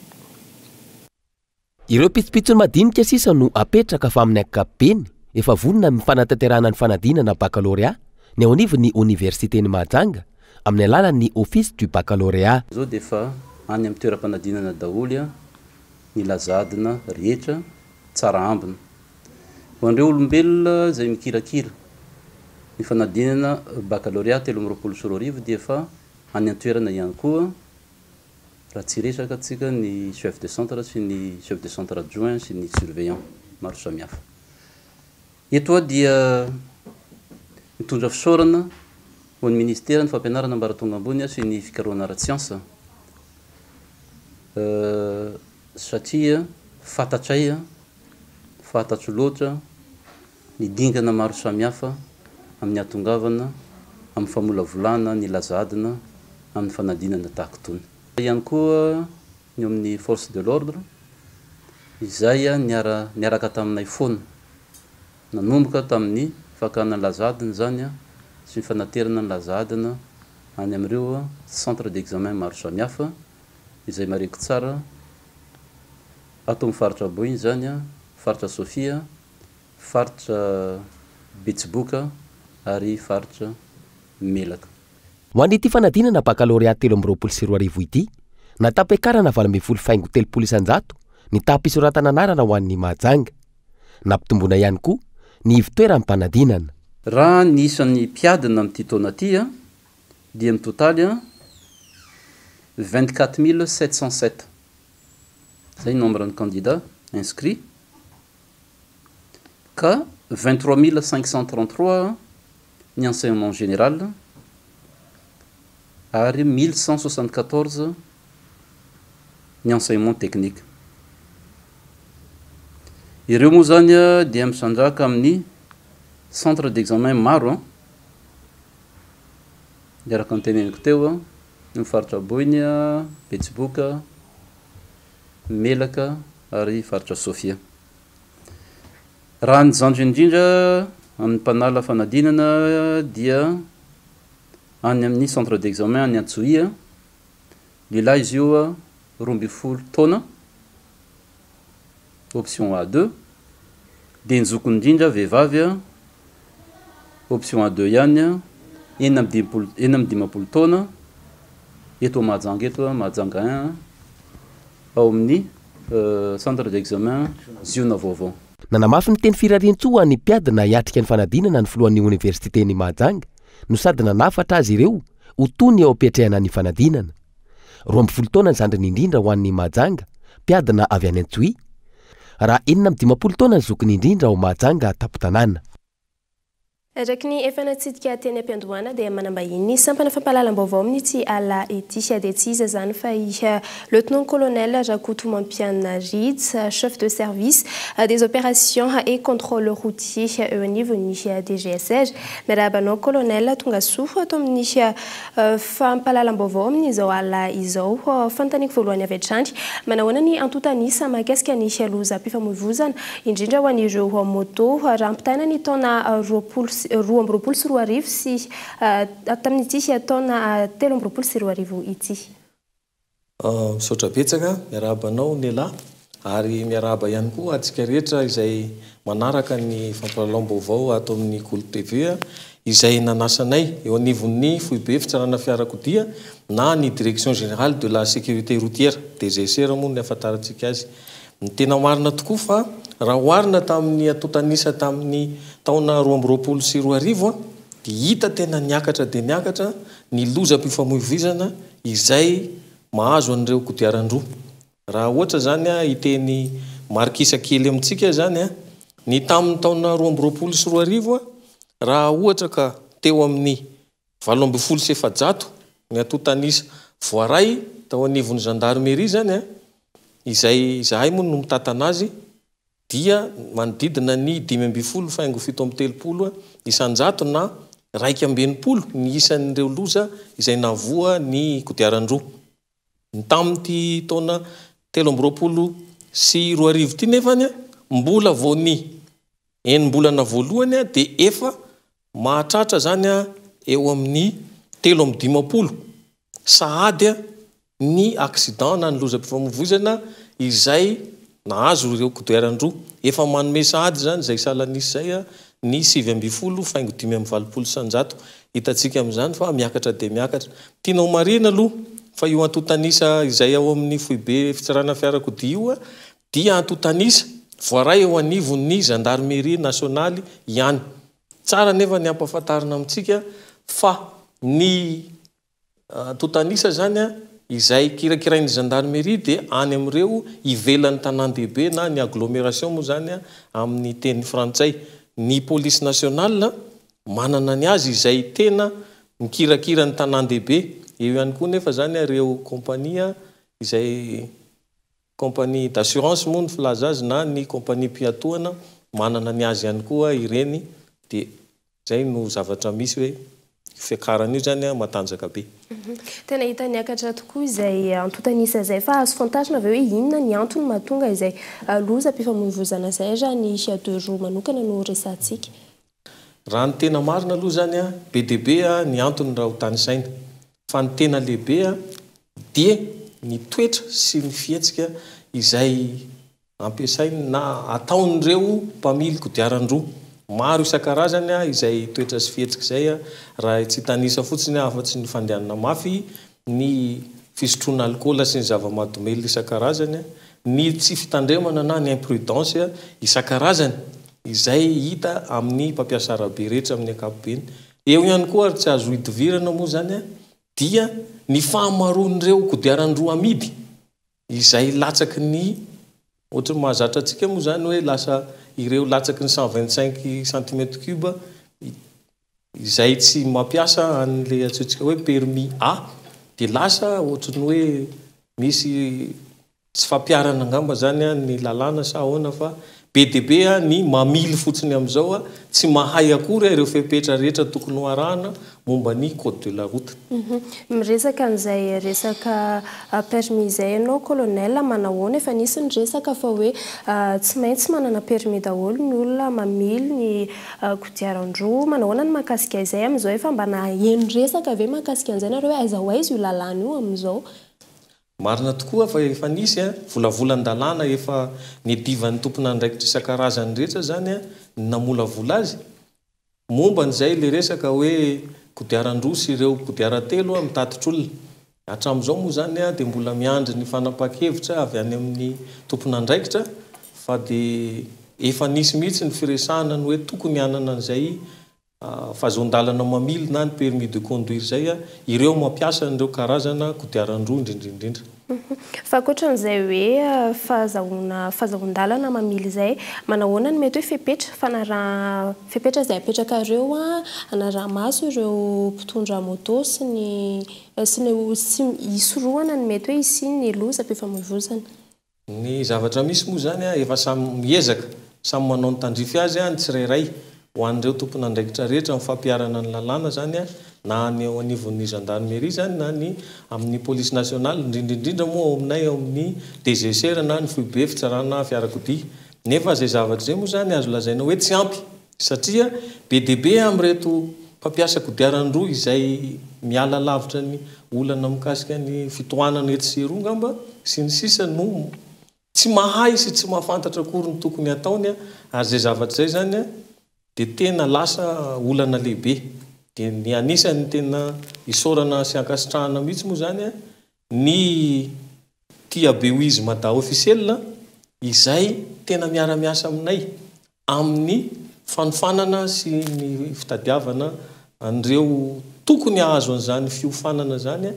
Ireo pitsopitsony madinika sisa no apetraka fa amin'ny ankapobeny efa vonona amin'ny fanatanterahana ny fanadinana baccalauréat ny ao anivon'ny universitény Mahajanga amin'ny alalan'ny office du baccalauréat. Zao dia efa any amin'ny toeram-panadinana daholo ny lazadina rehetra tsara ambina. Ho an'ireo olombelona izay mikirakira ny fanadinana baccalauréat 2024 dia efa any an-toerana ihany koa raha tsy resaka tsika ny chef de centre sy ny chef de centre adjoint sy ny surveillant maro samihafa. Eto dia mitondra fisaorana ho an'ny ministera ny fampianarana ambaratonga ambony sy ny fikarohana ara-tsiansa satria fantatro loatra ny dingana maro samihafa amin'ny atongavana amin'ny famolavolana ny lazadina amin'ny fanadinana tahaka tony. Ihany koa ny amin'ny force de l'ordre izay niaraka taminay foana nanomboka tamin'ny fakana lazadina zany sy ny fanaterana ny lazadina any amin'ireo centre d'examen maro samihafa izay mareko tsara ato amin'ny faritra Boiny zany faritra Sofia, faritra Betsiboka ary faritra Melaka. Ho an'ity fanadinana baccalauréat 2024 ity, natapyakarana 20 faingo 300 ny tapisoratana anarana ho an'ny Mahajanga. Nampitombona ihany koa ny ivitoeran'ny mpanadinana. Raha ny isan'ny mpiadina amin'ity taona ity dia amin'ny totaly 24 707. Zay nombre de candidats inscrits ka 23 533 ny enseignement général ary 1174 ny enseignement technique. Ireo moa zany dia misandraka amin'ny centre d'examen maro diaraka ny teneniko teo ny faritra Boiny, Betsiboka, Melaka ary faritra Sofia. Raha ny zandry indrindra amin'ny mpanala fanadinana dia any amin'ny centre d'examen any Antsohia, lehilahy izy io 12 taona option A2, dia ny zokony indrindra vehivavy option A2 ihany 19 taona eto Mahajanga eto Mahajanga 1 ao amin'ny centre d'examen Ziona vaovao. Nanamafy ny teny firarian-tsoa ny mpiadina hiatrika ny fanadinana ny filohan'ny universitény Mahajanga no sady nanafatra azy ireo ho tony ao ampiatrehana ny fanadinana. 12 taona ny zandriny indrindra ho an'ny Mahajanga, mpiadina avy any Antsohia, raha 15 taona ny zokiny indrindra ao Mahajanga tapo-tanàna. Araky ny efa natsidika teny am-piandohana dia manambahiny sampana fampahalalam-baovao amin'ity ala ity dia tsy iza zany fa lieutenant-colonel Rakoto Mampianarits, chef de service des opérations et contrôle routier eo anivon'ny DGSR. Miarabanao colonel tonga soa ato amin'ny fampahalalam-baovao amin'izao ala izao. Fanontaniako voalohany avy hatrany, manahoana ny antotanisa mahakasika ny loza mpifamoivoizana indrindra ho an'ireo moto rampitaina ny taona 2022 sy 2024 sy tamin'ity taona 2023 sy 2024 ity. Misaotra betsaka, miarabanao Nela, ary miaraba ihany koa atsika rehetra izay manaraka ny fampahalalam-baovao ato amin'ny Golo TV izay nanasanay eo anivon'ny foibe fitsarana fiarakodia na ny direction générale de la sécurité routière DGSR moa ny afantarantsika azy. Ny tena marina tokoa fa raha oharina tamin'ny atotanisa tamin'ny taona 2020 sy 2024 dia hita tena niakatra dia niakatra ny lozam-pifamoivoizana izay mahazo an'ireo kodiaran-droa. Raha ohatra zany iteny markisa kely amintsika zany ny tamin'ny taona 2020 sy 2024 raha ohatra ka teo amin'ny 720 ny atotanisa voaray tao anivon'ny gendarmerie zany izay zahay moa no mitantana azy dia manodidina ny 570 isanjato na 190 ny isan'ireo loza izay navoa ny kodiaran-droa. Ny tamin'ity taona 2020 sy 2024 ity nefany mbola vao ny enim-bolana voalohany dia efa mahatratra zany eo amin'ny 350 sahady ny accident na ny lozam-pifamoivoizana izay nahazo ireo kodiaran-droa. Efa manome sahady zany zay salanisy zay ny 7.570 isanjato. Hitatsika amin'izany fa miakatra dia miakatra. Tianao marina aloha fa io antotanisa izay ao amin'ny foibe fitsarana fiarakodia io dia antotanisa voaray eo anivon'ny gendarmerie nationale ihany. Tsara nefa ny ampahafantarina amintsika fa ny antotanisa zany izay kirakirain'ny gendarmerie dia any amin'ireo ivelan'ny tanan-dehibe na ny agglomération moa zany amin'ny teny frantsay. Ny police nationale manana ny azy izay tena mikirakira ny tanan-dehibe. Eo ihany koa nefa zany ireo kompania izay compagnie d'assurance moa ny filaza azy na ny compagnie mpiatoana manana ny azy ihany koa ireny. Dia zay no zavatra misy hoe fiakarana io zany matanjaka be. Tena hita niakatra tokoa izay antotanisa zay fa azo fantarina avy hoe inona ny antony mahatonga izay lozam-pifamoivoizana zay raha ny deux roues manokana no resantsika. Raha ny tena marina aloha zany be dia be ny antony raha ho tanisaina. Fa ny tena lehibe dia ny toetra sy ny fietsika izay ampiasainy na ataon'ireo mpamily kodiaran-droa. Maro isan-karazany izay toetra sy fihetsika izay raha tsy tanisa fotsiny afa-tsy ny fandehanana mafy, ny fisotroana alcool sy ny zava-mahadomely isan-karazany, ny tsy fitandremana na ny imprudence isan-karazany izay hita amin'ny mpampiasa arabe rehetra amin'ny ankapobeny. Eo ihany koa ary tsy azo hidivirana moa zany dia ny fahamaroan'ireo kodiaran-droa amidy izay latsaky ny ohatra mahazatra antsika moa zany hoe lasa ireo latsaky ny 125 cm3 izay tsy mampiasa an'le atsotsika hoe permis A dia lasa ohatra ny hoe misy tsy fampiarana angamba zany ny lalàna sa ahoana fa be dia be ny mamily fotsiny amin'izao tsy mahay akory ireo fepetra rehetra tokony ho arahana momba ny code de la route. Miresaka an'izay resaka permis izay ianao colonel manahoana efa nisy ny resaka fa hoe tsy maintsy manana permis daholo ny olona mamily ny kodiaran-droa. Manahoana ny mahakasika izay amin'izao efa mba naheno resaka ve mahakasika an'izay nareo hoe aiza ho aiza io lalàna io amin'izao? Marina tokoa fa efa nisy volavolan-dalàna efa nidivan'ny tompona andraikitra isan-karazany rehetra zany namolavola azy. Momba n'izay le resaka hoe kodiaran-droa sy ireo kodiaran-telo mitatitr'olona. Hatramin'izao moa zany dia mbola miandry ny fanapa-kevitra avy any amin'ny tompona andraikitra fa dia efa nisy mihitsy ny firesahana ny hoe tokony hanana an'izay fahazon-dalana mamily na ny permis de conduire zay ireo mampiasa an'ireo karazana kodiaran-droa indrindrindrindra. Fa ankoatran'izay hoe fahazahoan-dalana mamily zay, manahoana ny mety hoe fepetra izay apetraka ireo anaramaso ireo mpitondra moto sy ny isorohana ny mety hoe isiny ny loza mpifamoivoizana. Ny zavatra misy moa zany efa samy miezaka, samy manao ny tandrify azy ny tsirairay ho an'ireo tompona andraikitra rehetra mifampiarana ny lalàna zany na ny eo anivon'ny gendarmerie zany na ny amin'ny police nationale indrindrindrindra moa ao aminay ao amin'ny DGCR na ny FUB fitsarana fiarakodia. Nefa zay zavatra zay moa zany azo lazaina hoe tsy ampy satria be dia be amin'reto mpampiasa kodiaran-droa izay miala lavitra ny olana mikasika ny fitohanana eto sy eroa ngamba sy ny sisa no tsy mahay sy tsy mahafantatra akory ny tokony ataony ary zay zavatra zay zany dia tena lasa olana lehibe. Dia ny anisany tena isorana sy ankasitrahana mihitsy moa zany ny tiabeoisme da officiel izay tena miara-miasa aminay amin'ny fanofanana sy ny fitadiavana an'ireo tokony ahazo an'izany fiofanana zany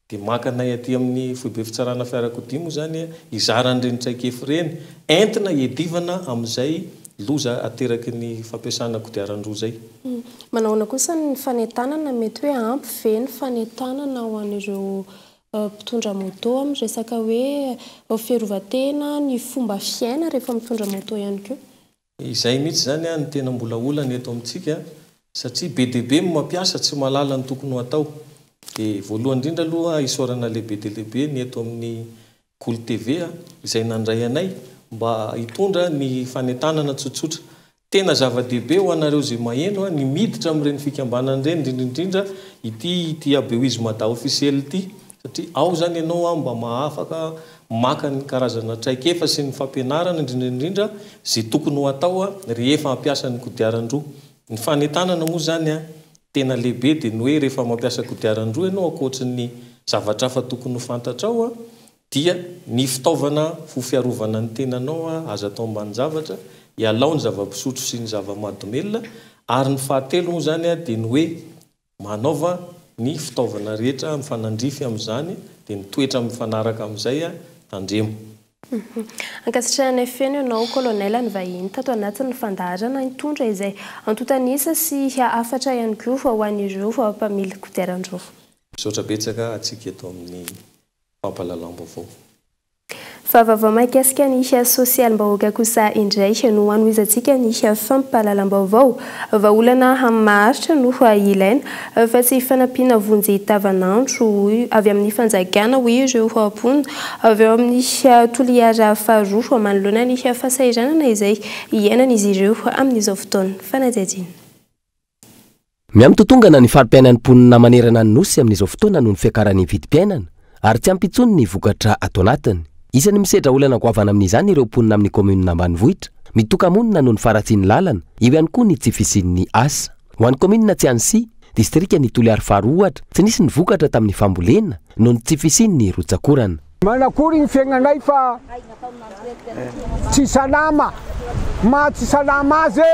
dia makanay aty amin'ny foibe fitsarana fiarakodia moa zany izaran'ireny traikefa ireny entina iadivana amin'izay loza ateraky ny fampiasana kodiaran-droa zay. Manahoana kosa ny fanentanana mety hoe ampy ve ny fanentanana ho an'ireo mpitondra moto amin'ny resaka hoe fiarovan-tena ny fomba fiaina rehefa mitondra moto ihany koa. Izay mihitsy zany ny tena mbola olana eto amintsika satria be dia be mampiasa tsy mahalala ny tokony ho atao. Dia voalohany indrindra aloha isorana lehibe dia lehibe ny eto amin'ny Cool TV izay nandray anay mba hitondra ny fanentanana tsotsotra. Tena zava-dehibe ho anareo zay maheno ny miditra amin'ireny fikambanana ireny indrindrindrindra ity abéoisme da officiel ity satria ao zany ianao mba mahafaka maka ny karazana traikefa sy ny fampianarana indrindrindrindra zay tokony ho atao rehefa mampiasa ny kodiaran-droa. Ny fanentanana moa zany tena lehibe dia ny hoe rehefa mampiasa kodiaran-droa ianao ankoatra ny zavatra hafa tokony ho fantatrao dia ny fitaovana fiarovana ny tenanao azo atao ambany zavatra ialao ny zava-pisotro sy ny zava-mahadomelina ary ny fahatelo moa zany dia ny hoe manaova ny fitaovana rehetra mifanandrify amin'izany dia ny toetra mifanaraka amin'izay tandremo. Ankasitrahana feno ianao kolonela ny vahiny tato anatin'ny fandaharana nitondra izay antotanisa sy afatra ihany koa ho an'ireo mpamily kodiaran-droa. Misaotra betsaka atsika eto amin'ny fampahalalam-baovao. Fa vaovao mahakasika ny sosialim-bahoaka kosa indray no hanoizantsika ny fampahalalam-baovao vahaolana amin'ny maharitra no ilaina fa tsy fanampiana vonjy tavanandro avy amin'ny fanjakana ho ireo mponina avy eo amin'ny toliara faharoa manoloana ny fahasahiranana izay iainan'izy ireo amin'izao fotoana fanadihadiana. Miamtotongana ny farim-piainan'ny mponina manerana ny nosy amin'izao fotoana noho ny fiakaran'ny vidim-piainana ary tsy ampitsony ny vokatra atao anatiny. Isany misedra olana goavana amin'izany ireo mponina amin'ny komunina ambanivohitra mitoka-monina noho ny faratsiany lalana io ihany koa ny tsy fisian'ny asa. Ho an'ny komunina Tsiansy, distrika ny Toliara faharoa tsy nisy ny vokatra tamin'ny fambolena noho ny tsy fisian'ny rotsakorana. Manakory ny fiainanay fa tsy salama, tsy salama azy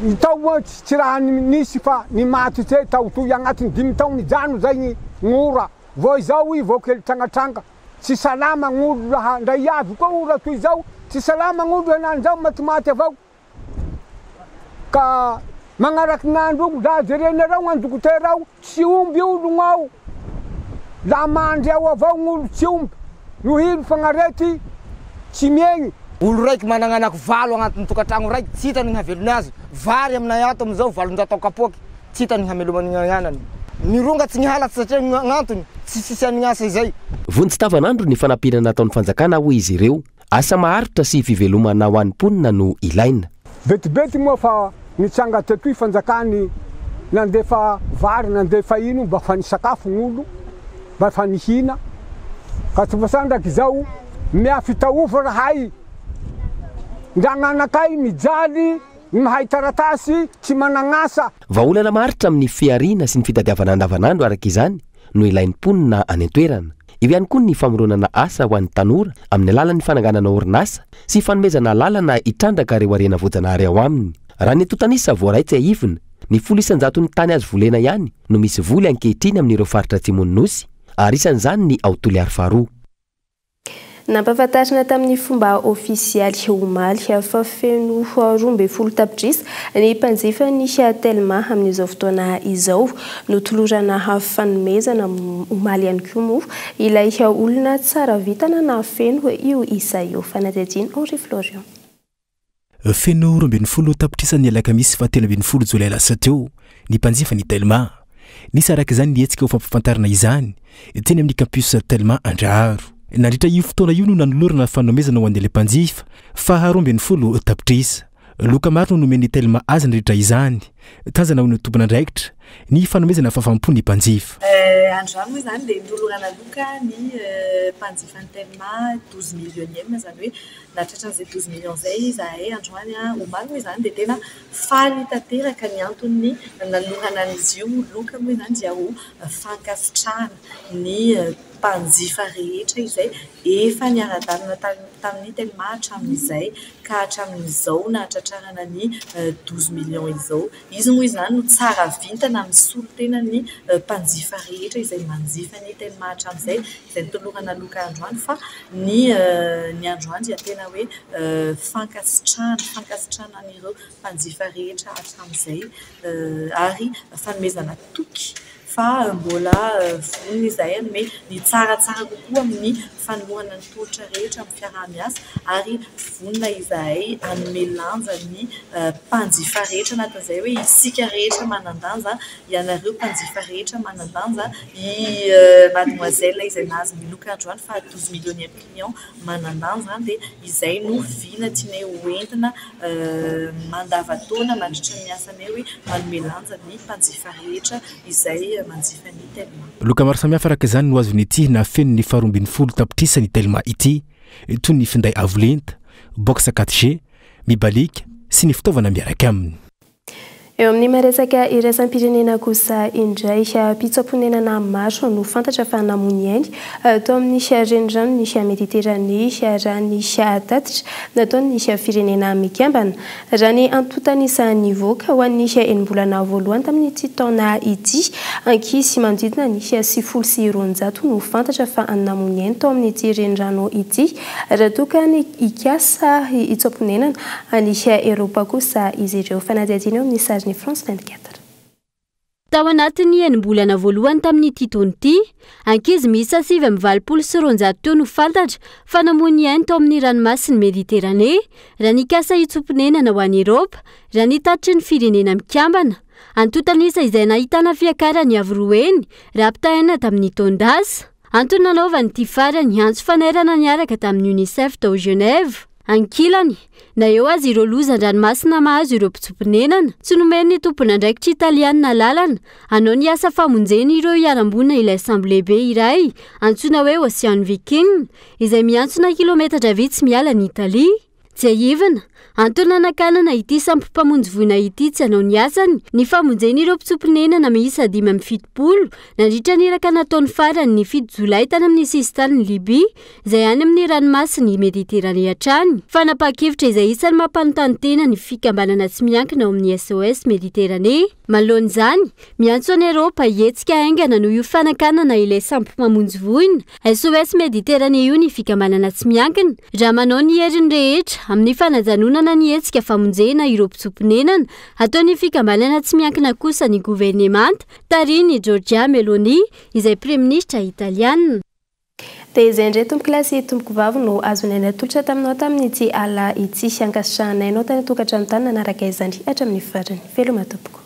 itao tsy raha nisy fa ny maty tse tao toy agnatin'ny 5 taona jano zay ny ora vao izao vao kely trangatranga tsy salama gn'olo raha ndray avy koa ora toy izao tsy salama gn'olo henan'izao matimaty avao ka magnaraky gn'andro la jerenareo gn'andokotera ao tsy omby olo gn'ao la mandry ao avao gn'olo tsy omby no hino fagnarety tsy miegny. Olo raiky manana anaky valo agnatin'ny tokantragno raiky tsy hitany ny havelony azy vary aminay ato amizao 700 kapoky tsy hitany ny hamelomany gn'anany mirongatsy ny halatsy satria gn'antony tsy sisian'ny asa izay. Vonjy tavanandro ny fanampinana ataon'ny fanjakana ho izy ireo asa maharitra sy fivelomana ho an'ny mponina no ilaina. Betibety moa fa nitsanga tetoy fanjakany nandefa vary nandefa ino mba fa nisakafo gn'olo mba fa nihina ka tsy fasandraky izao miafitaofa rahay ndragnanakay mijaly mahay taratasy tsy managnasa. Vahaolana maharitra amin'ny fiarina sy ny fitadiavana andavanandro araka izany no ilain'ny mponina any an-toerana. Io ihany koa ny famoronana asa ho an'ny tanora amin'ny alalan'ny fananganana orinasa sy fanomezana lalana hitrandraka reo arena voajanahary ao aminy. Raha ny etotanisa voaray tsy ahivina ny 100,000 ny tany azo volena ihany no misy voly ankehitriny amin'ireo faritra Atsimon'ny Nosy ary isan'izany ny aotoliary faharoa. Nampahafantarina tamin'ny fomba ofisialy omaly fa feno 12 tapitrisa ny mpanjifa ny Telma amin'izao fotoana izao no tolorana fanomezana omaly ihany koa moa ilay olona tsara vitana na feno io isa io fanadihadiana Henri Florian. Feno 12 tapitrisa ny alakamisy 17 jolay lasa teo ny mpanjifa ny Telma. Nisy araka izany nietsika ho fampafantarana izany teny amin'ny campus Telma Andraharo. Nandritra io fotoana io no nanolorana fanomezana ho an'ilay mpanjifa fa 12 tapitrisa. Loka maro no nomeny Telma azy nandritra izany. Tanjana ho ny tompon'andraikitra ny fanomezana fahafampony mpanjifa. Andrano izany dia nolorana loka ny mpanjifa ny Telma 12 millionième zany hoe natratran'izay 12 millions zay zahay androany omaly moa izany dia tena faly tanteraka ny antony nanolorana an'izy io loka moa izany dia ho fankasitrahana ny mpanjifa rehetra izay efa niara-dalina tamin'ny Telma hatramin'izay ka hatramin'izao nahatratrarana ny 12 millions izao. Izy moa izany no tsara vintana amin'ny solotena ny mpanjifa rehetra izay manjifa ny Telma hatramin'izay izay nitolorana loka androany fa ny androany dia tena hoe fankasitrahana an'ireo mpanjifa rehetra hatramin'izay ary fanomezana toky fa mbola vonona izay anome ny tsaratsara kokoa amin'ny fanolorana ny tolotra rehetra amin'ny fiaraha-miasa ary vonona izahay anome lanja ny mpanjifa rehetra natan'izay hoe isika rehetra manandanja ianareo mpanjifa rehetra manandanja i mademoiselle izay nahazy miloka androany fa 12 millionième client manandanja dia izay no vina tianay hoentina mandavataona mandritra ny asanay hoe manome lanja ny mpanjifa rehetra izay manjifa ny Telma. Loka maro samihafa araka izany no azo nitihina feno ny 12 tapitrisa ny Telma ity toy ny finday avolenta, box 4G, mibalika sy ny fitaovana miaraka aminy. Eo amin'ny maresaka iraisam-pirenena kosa indray pitsaponenana maro no fantatra fa namony ainy tao amin'ny renirano ny Mediterranée raha ny tatitra nataony ny firenena mikambana raha ny antotana nivoaka ho an'ny enim-bolana voalohany tamin'ny ity taona ity ankizy manodidina ny 900 no fantatra fa namony ainy tao amin'ny ity renirano ity raha tokany ikasa itsaponenana ny Eropa kosa izy ireo fanadihadiana eo amin'ny sary ny France 24. Tao anatin'ny enim-bolana voalohany tamin'ny ity taona ity, ankizy miisa 720 teo no fantatra fa namony ainy tao amin'ny ranomasiny Mediterranée raha nikasa itsoponenana ho an'i Eropa raha nitatitry ny firenena mikambana. Antotanisa izay nahitana fiakarany avy roa eny raha ampitahaina tamin'ny taon-dasa. Antony nanaovany ity farany antso fanairana niaraka tamin'ny UNICEF tao Genève. Ankilany, na eo azy ireo lozan-dranomasina mahazo ireo mpitsoponenana, tsy nomeny tompon'andraikitra Italiana lalana, hanao ny asa famonjeny ireo hiarambonina ilay sambo lehibe iray, antsoina hoe Ocean Viking, izay miantsona kilometatra vitsy miala ny Italia. Tsy aivana, antony nanakanana ity sampo-pamonjy voina ity tsy hanao ny asany, ny famonjeny ireo mpitsoponenana miisa 570, nandritra niraka nataony farany ny 7 Jolay tany amin'ny sisitany ny Libia, izay any amin'ny ranomasiny Mediterranée hatrany. Fanapa-kevitra izay isany mampanontany tena ny fikambanana tsy miankina ao amin'ny SOS Mediterranée. Manoloan'izany, miantso any Eropa hietsika aingana noho io fanakanana ilay sampo-pamonjy voina. SOS Mediterranée io ny fikambanana tsy miankina, raha manao ny heriny rehetra amin'ny fanajanonana ny hetsika famonjena ireo mpitsoponenana ataony fikambanana tsy miankina kosa ny gouvernemanta tariny Giorgia Meloni izay prime-ministra italiana. Dia izay indray tompoko kilasy tompoko vavy no azonay natolotra taminao tamin'ity ala ity ankasitrahanay tany tokatrano tany nanaraka izany hatramin'ny farany. Veloma tompoko.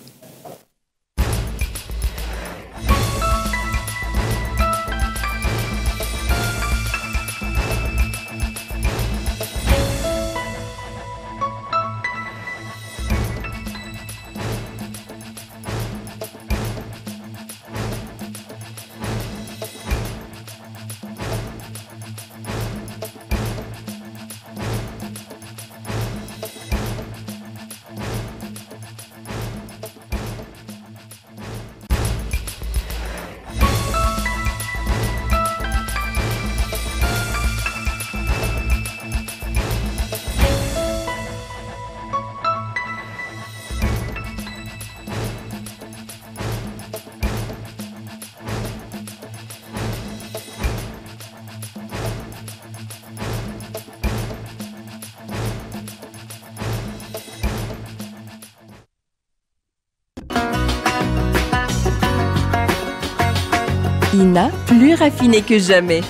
INA, plus raffiné que jamais.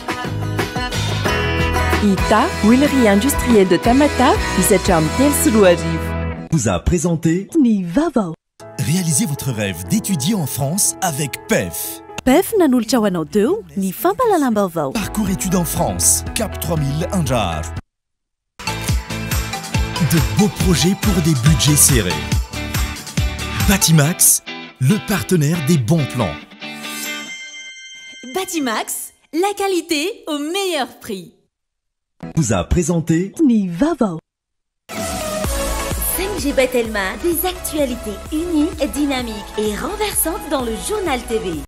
ITA, huilerie industrielle de Tamata, Isacham Telsuruariv. Vous a présenté Nivavo. Réalisez votre rêve d'étudier en France avec PEF. PEF nanolotra ho anao teo ny fampalalam-baovao. Parcours études en France, Cap 3000 Anjar. De beaux projets pour des budgets serrés. Batimax, le partenaire des bons plans. Batimax, la qualité au meilleur prix. Vous a présenté Nivavo. 5G Batelma, des actualités uniques, dynamiques et renversantes dans le journal TV.